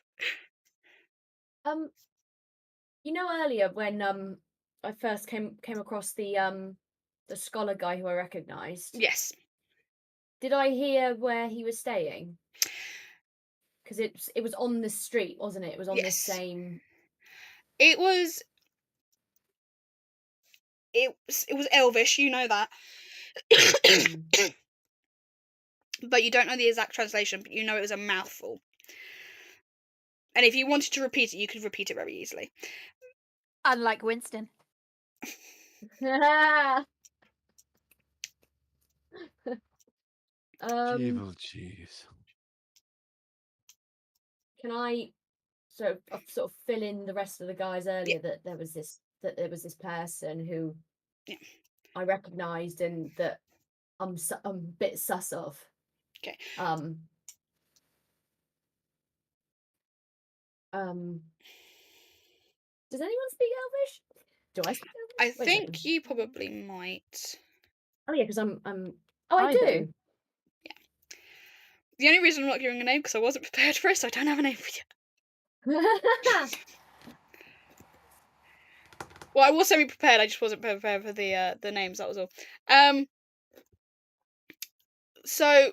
You know, earlier when I first came across the scholar guy who I recognised. Yes. Did I hear where he was staying? Because it was on this street, wasn't it? It was on this Yes. same. It was Elvish, you know that. But you don't know the exact translation, but you know it was a mouthful. And if you wanted to repeat it, you could repeat it very easily. Unlike Winston. Evil cheese. Can I sort of fill in the rest of the guys earlier that there was this person who I recognised and that I'm a bit sus of. Okay. Does anyone speak Elvish? Do I speak Elvish? I Wait a think second. you probably might. Oh yeah, because I'm. Oh, I do. The only reason I'm not giving a name because I wasn't prepared for it, so I don't have a name for you. Well, I was semi-prepared. I just wasn't prepared for the names. That was all. So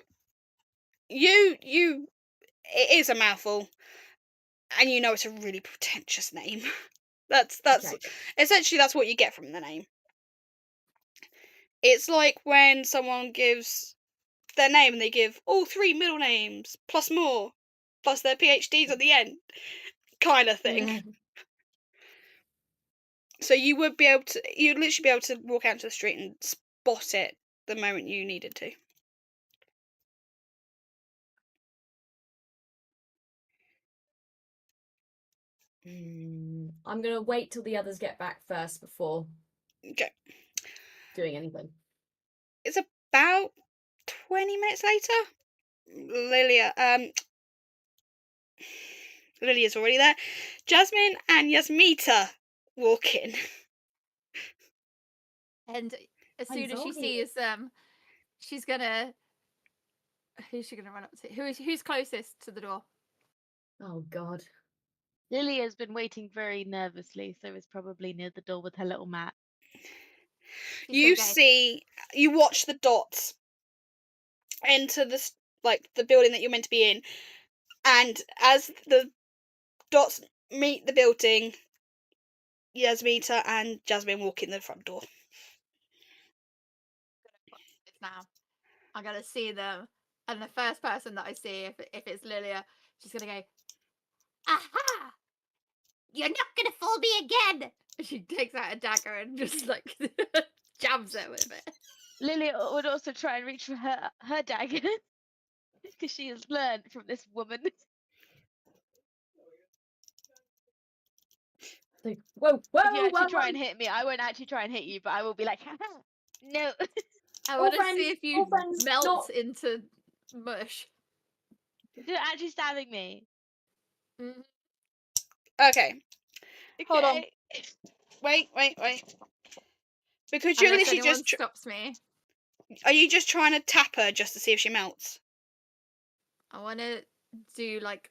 you it is a mouthful, and you know it's a really pretentious name. That's Okay. essentially that's what you get from the name. It's like when someone gives their name and they give all 3 middle names plus more, plus their PhDs at the end, kind of thing. Yeah. So you'd literally be able to walk out into the street and spot it the moment you needed to. I'm gonna wait till the others get back first before doing anything. It's about 20 minutes later. Lilia's already there. Jasmine and Yasmita walk in. And as soon as she sees she's gonna. Who's she gonna run up to? Who's closest to the door? Oh God. Lily has been waiting very nervously, so is probably near the door with her little mat. You watch the dots enter the building that you're meant to be in, and as the dots meet the building, Yasmita and Jasmine walk in the front door. Now I'm gonna see them, and the first person that I see, if it's Lilia, she's gonna go, Aha! You're not gonna fool me again! She takes out a dagger and just like jabs it with it. Lily would also try and reach for her dagger because she has learned from this woman. Like, whoa! If you actually try and hit me, I won't actually try and hit you, but I will be like, haha, no. I want to see if you melt into mush. You're actually stabbing me. Okay. Hold on. Wait. Because you're literally just stops me. Are you just trying to tap her just to see if she melts? I want to do like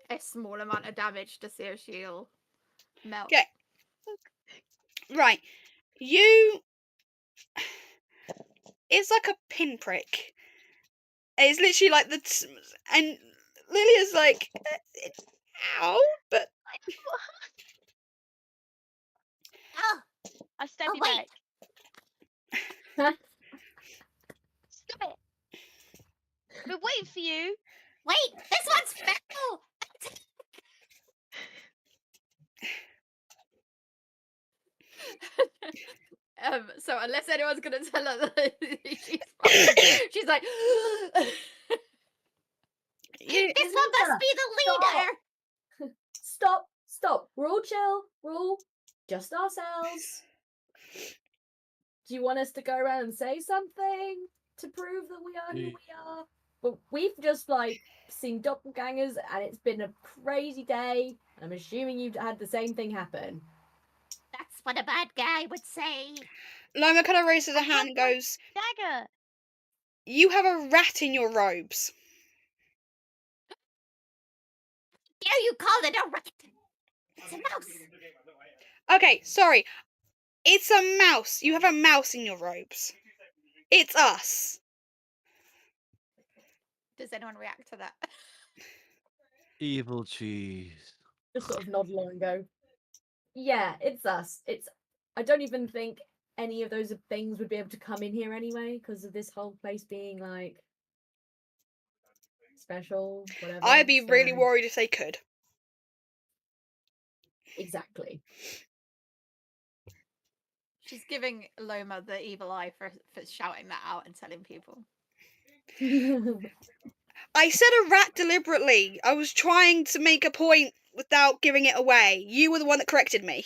a small amount of damage to see if she'll melt. Okay. Right. It's like a pinprick. It's literally like and Lilia's like, ow, but. Oh, I stab you wait. back. Stop it. I've been waiting for you. Wait, this one's foul. So unless anyone's gonna tell her that she's like, this one must be the leader. Stop. We're all chill. We're all just ourselves. Do you want us to go around and say something to prove that we are who we are? But we've just seen doppelgangers, and it's been a crazy day. I'm assuming you've had the same thing happen. That's what a bad guy would say. Loma kind of raises her hand and goes, dagger. You have a rat in your robes. Dare you call it a rat? It's a mouse. Okay, sorry. It's a mouse. You have a mouse in your robes. It's us. Does anyone react to that? Evil cheese. Just sort of nod along and go, yeah, it's us. I don't even think any of those things would be able to come in here anyway because of this whole place being special, whatever. I'd be really worried if they could. Exactly. She's giving Loma the evil eye for shouting that out and telling people. I said a rat deliberately. I was trying to make a point without giving it away. You were the one that corrected me.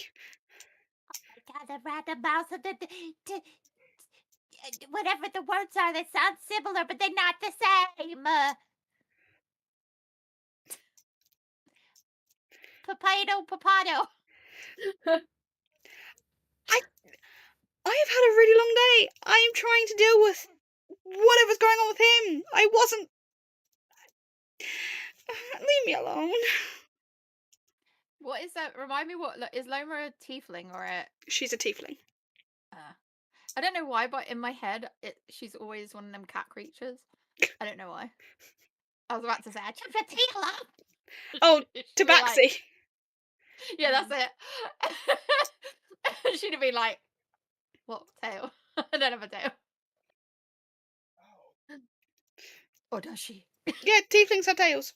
I got a rat, a mouse, and whatever the words are, they sound similar, but they're not the same. Papado. I have had a really long day. I am trying to deal with whatever's going on with him. I wasn't. Leave me alone. What is that? Remind me, what is Loma a tiefling or a? She's a tiefling. I don't know why, but in my head, she's always one of them cat creatures. I don't know why. I was about to say, I chopped your tail off. Oh, She'd be Tabaxi. like- yeah, that's it. She'd be like, "What tail? I don't have a tail." Or does she? Yeah, tieflings have tails.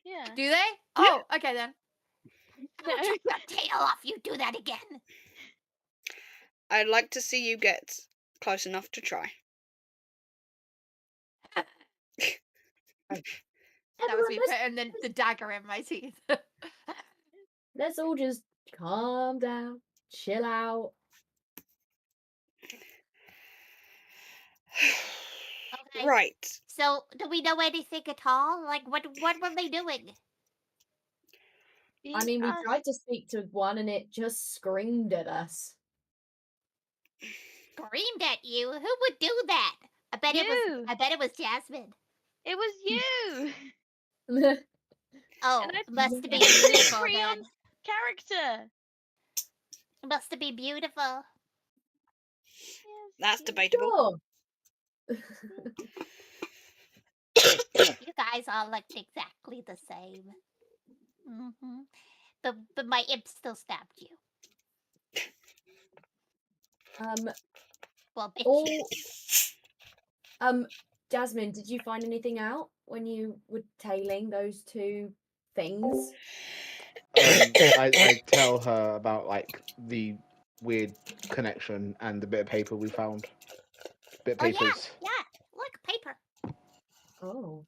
Yeah. Do they? Oh, okay then. I'll chop your tail off. You do that again. I'd like to see you get close enough to try. That was me putting the dagger in my teeth. Let's all just calm down, chill out. Okay. Right. So, do we know anything at all? Like, what were they doing? I mean, we tried to speak to one and it just screamed at us. Screamed at you? Who would do that? I bet it was Jasmine. It was you. Oh, And I- must be It was beautiful then. Creon's character. Must be beautiful. Yes, That's yes. debatable. Sure. You guys all looked exactly the same. But my imp still stabbed you. Well, bit you. Jasmine, did you find anything out when you were tailing those two things? I tell her about like the weird connection and the bit of paper we found. Bit of Oh papers. yeah. Look, paper. Oh.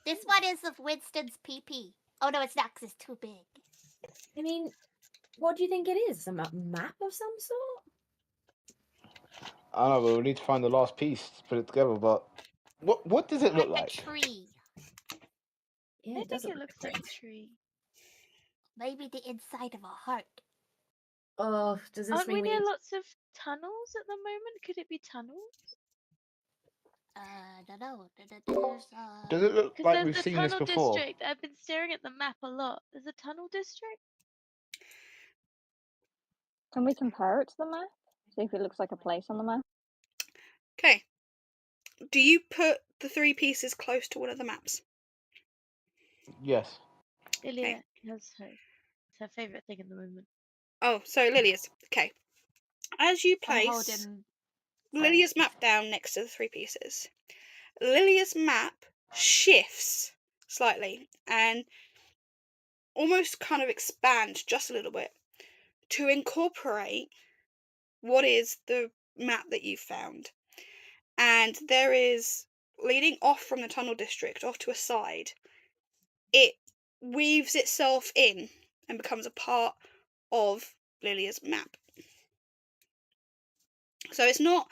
This one is of Winston's PP. Oh no, it's not because it's too big. I mean, what do you think it is? A map of some sort? I don't know, but we need to find the last piece to put it together. But what does it look like? A tree. Yeah, I it think doesn't it look looks like great. a tree. Maybe the inside of a heart. Oh, does this Aren't we mean we near need lots of tunnels at the moment? Could it be tunnels? I don't know. Does it look Because like there's we've the seen this tunnel before? district. I've been staring at the map a lot. There's a tunnel district. Can we compare it to the map? See if it looks like a place on the map. Okay. Do you put the 3 pieces close to one of the maps? Yes. Lilia has her. It's her favorite thing at the moment. Oh, so Lilia's. Okay. As you I'm place holding. Lilia's map down next to the 3 pieces, Lilia's map shifts slightly and almost kind of expands just a little bit to incorporate what is the map that you found. And there is, leading off from the tunnel district off to a side, it weaves itself in and becomes a part of Lilia's map. So it's not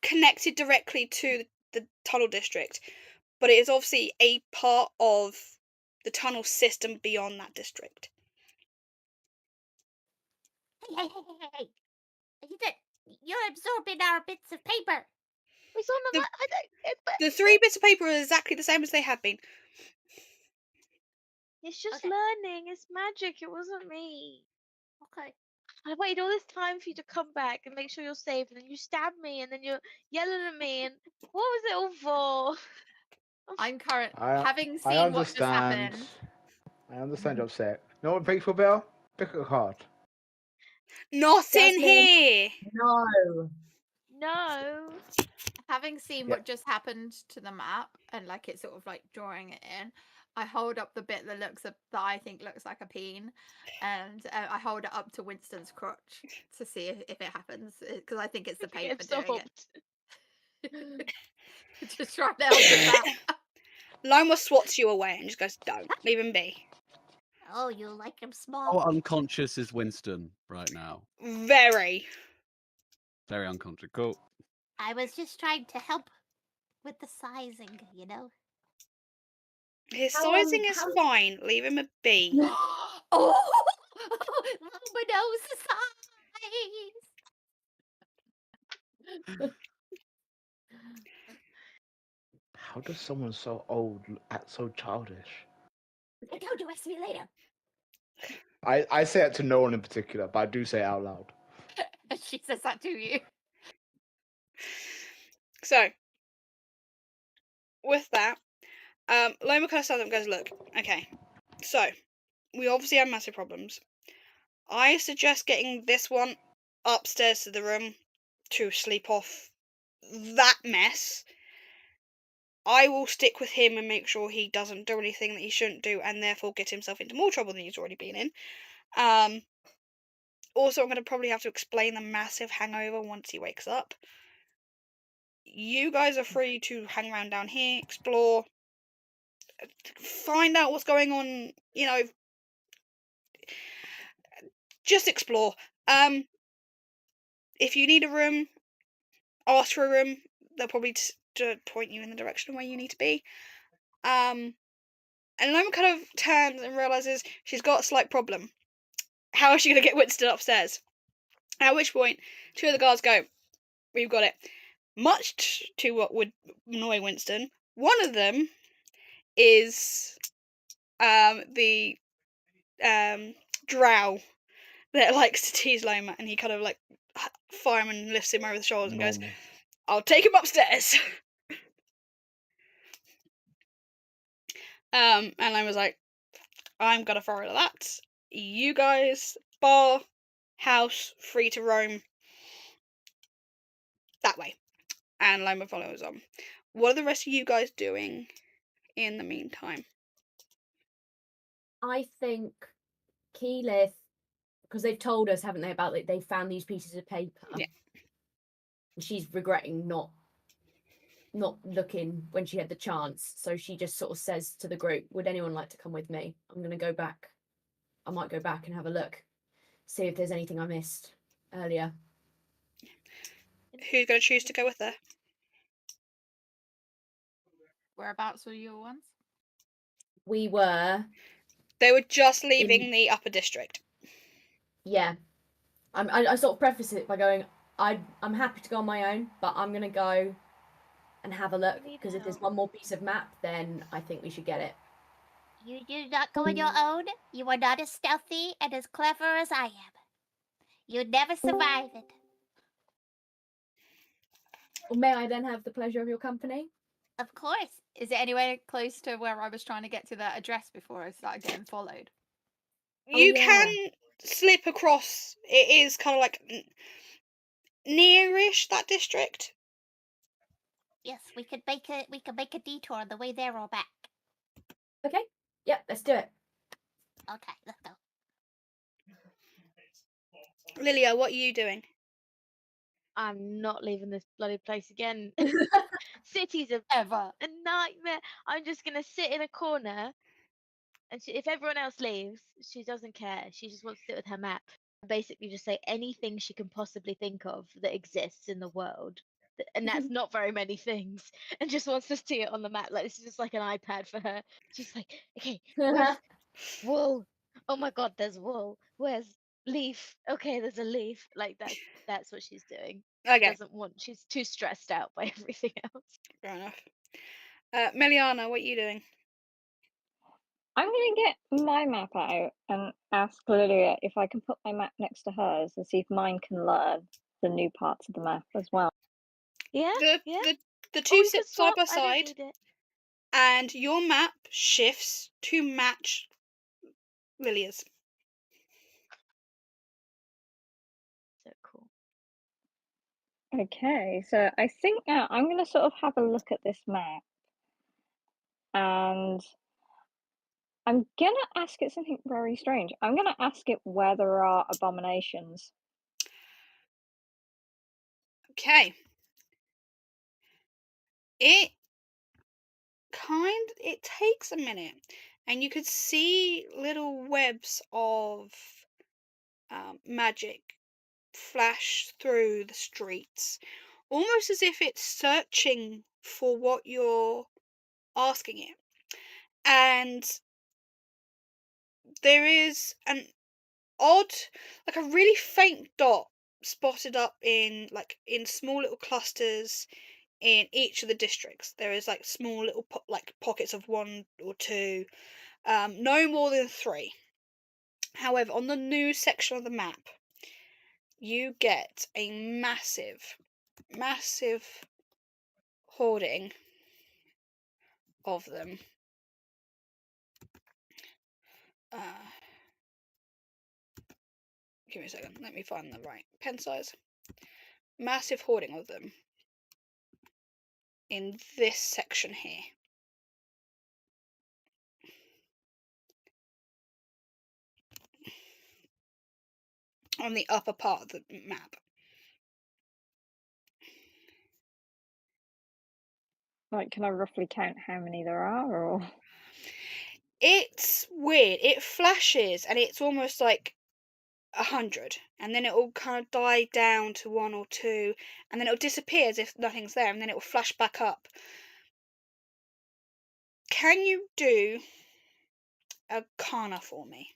connected directly to the tunnel district, but it is obviously a part of the tunnel system beyond that district. Hey. You're absorbing our bits of paper. It's on the map. The 3 bits of paper are exactly the same as they have been. It's just learning. It's magic. It wasn't me. Okay. I waited all this time for you to come back and make sure you're safe, and then you stabbed me, and then you're yelling at me, and what was it all for? I'm having I seen what just understand. happened. I understand you're upset. You know what break for Bell? Pick a card. Not in Jasmine. here! No. No. Having seen what just happened to the map and like it's sort of like drawing it in, I hold up the bit that I think looks like a peen, and I hold it up to Winston's crotch to see if it happens, because I think it's the paper doing it. Just trying to help with that. Loma swats you away and just goes, "Don't leave him be." Oh, you like him How small? unconscious is Winston right now? Very. Very unconscious. Cool. I was just trying to help with the sizing, you know? His How, sizing is how- fine. Leave him a be. Oh! Loma knows the size! How does someone so old act so childish? Don't ask me later. I say it to no one in particular, but I do say it out loud. She says that to you. So, with that, Loma kind of stands up and goes, "Look, okay, so we obviously have massive problems. I suggest getting this one upstairs to the room to sleep off that mess. I will stick with him and make sure he doesn't do anything that he shouldn't do and therefore get himself into more trouble than he's already been in. Also, I'm going to probably have to explain the massive hangover once he wakes up. You guys are free to hang around down here, explore, find out what's going on, you know, just explore. If you need a room, ask for a room. They'll probably point you in the direction where you need to be. And Loma kind of turns and realizes she's got a slight problem. How is she going to get Winston upstairs? At which point, two of the guards go, "We've got it." Much to what would annoy Winston, one of them is the drow that likes to tease Loma, and he kind of like fireman lifts him over the shoulders and goes, Normal. "I'll take him upstairs." And Loma's like, "I'm gonna follow that. You guys, bar, house, free to roam that way." And Loma follows on. What are the rest of you guys doing in the meantime? I think Keyleth, because they've told us, haven't they, about like they found these pieces of paper. Yeah. And she's regretting not looking when she had the chance. So she just sort of says to the group, "Would anyone like to come with me? I'm gonna go back. I might go back and have a look, see if there's anything I missed earlier." Who's going to choose to go with her? Whereabouts were your ones? We were, They were just leaving the upper district. yeah. I sort of preface it by going, I'm happy to go on my own, but I'm gonna go and have a look, Need because if there's help. one more piece of map, then I think we should get it. You do not go on your own. You are not as stealthy and as clever as I am. You'd never survive it. Well, may I then have the pleasure of your company? Of course. Is it anywhere close to where I was trying to get to that address before I started getting followed? You yeah. can slip across. It is kind of like nearish that district. Yes, we could make a detour on the way there or back. Okay. Yep, let's do it. Okay, let's go. Lilia, what are you doing? I'm not leaving this bloody place again. Cities are Ever. a nightmare. I'm just gonna sit in a corner, and if everyone else leaves, she doesn't care. She just wants to sit with her map. Basically, just say anything she can possibly think of that exists in the world, and that's not very many things. And just wants to see it on the map. Like this is just like an iPad for her. She's like, okay, where's wool? Oh my god, there's wool. Where's leaf? Okay, there's a leaf. Like that's what she's doing. She Okay, doesn't want. She's too stressed out by everything else. fair enough. Meliana, what are you doing? I'm gonna get my map out and ask Lilia if I can put my map next to hers and see if mine can learn the new parts of the map as well. Yeah, The yeah. the Oh, two we sit could side swap. by I don't side, need it. and your map shifts to match Lilia's. So cool. Okay, so I think now I'm gonna sort of have a look at this map, and I'm gonna ask it something very strange. I'm gonna ask it where there are abominations. Okay. It it takes a minute, and you could see little webs of magic flash through the streets, almost as if it's searching for what you're asking it. And there is an odd, like a really faint dot spotted up in small little clusters in each of the districts. There is like small little pockets of 1 or 2, no more than 3. However, on the new section of the map, you get a massive hoarding of them. Give me a second. Let me find the right pen size. Massive hoarding of them in this section here. On the upper part of the map. Like, can I roughly count how many there are, or? It's weird. It flashes, and it's almost like 100, and then it will kind of die down to 1 or 2, and then it'll disappear as if nothing's there, and then it will flash back up. Can you do a Kana for me?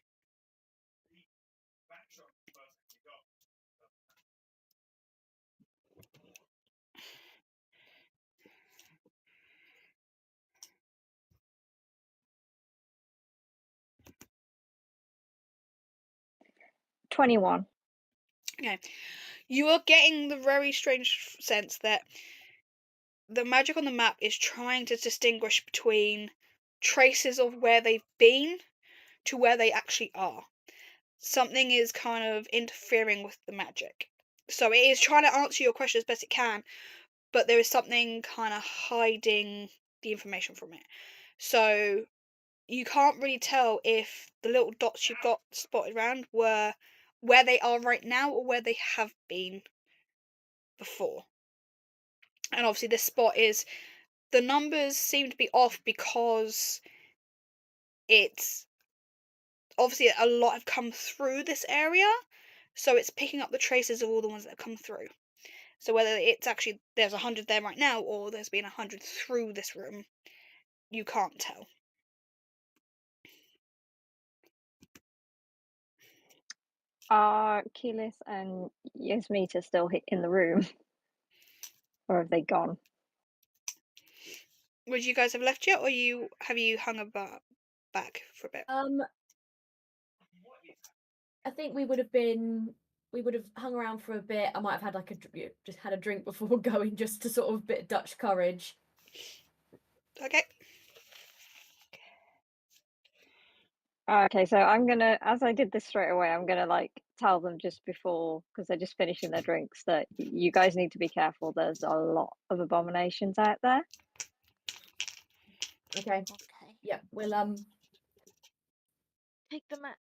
$21. Okay. You are getting the very strange sense that the magic on the map is trying to distinguish between traces of where they've been to where they actually are. Something is kind of interfering with the magic. So it is trying to answer your question as best it can, but there is something kind of hiding the information from it. So you can't really tell if the little dots you've got spotted around were where they are right now or where they have been before. And obviously this spot is, the numbers seem to be off because it's obviously a lot have come through this area, so it's picking up the traces of all the ones that have come through. So whether it's actually there's 100 there right now or there's been 100 through this room, you can't tell. Are Keyleth and Yasmita still in the room? Or have they gone? Would you guys have left yet, or have you hung back for a bit? I think we would have hung around for a bit. I might have had just had a drink before going, just to sort of bit of Dutch courage. Okay. Okay, so I'm gonna, as I did this straight away, I'm gonna like tell them just before, because they're just finishing their drinks, that you guys need to be careful. There's a lot of abominations out there. Okay. Okay. Yeah, we'll Take the map.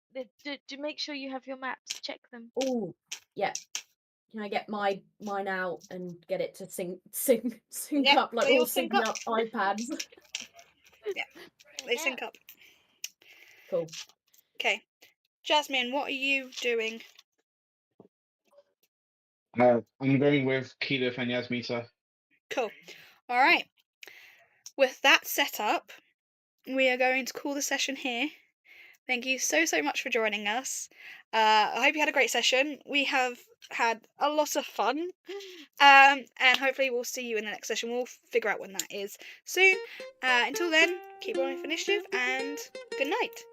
Do make sure you have your maps. Check them. Oh, yeah. Can I get mine out and get it to sync Yep, up, like they all all sync syncing up. up iPads? Yeah, they sync up. Cool. Okay, Jasmine, what are you doing? I'm going with Keyleth and Yasmita. Cool. All right. With that set up, we are going to call the session here. Thank you so much for joining us. I hope you had a great session. We have had a lot of fun. And hopefully we'll see you in the next session. We'll figure out when that is soon. Until then, keep rolling for initiative and good night.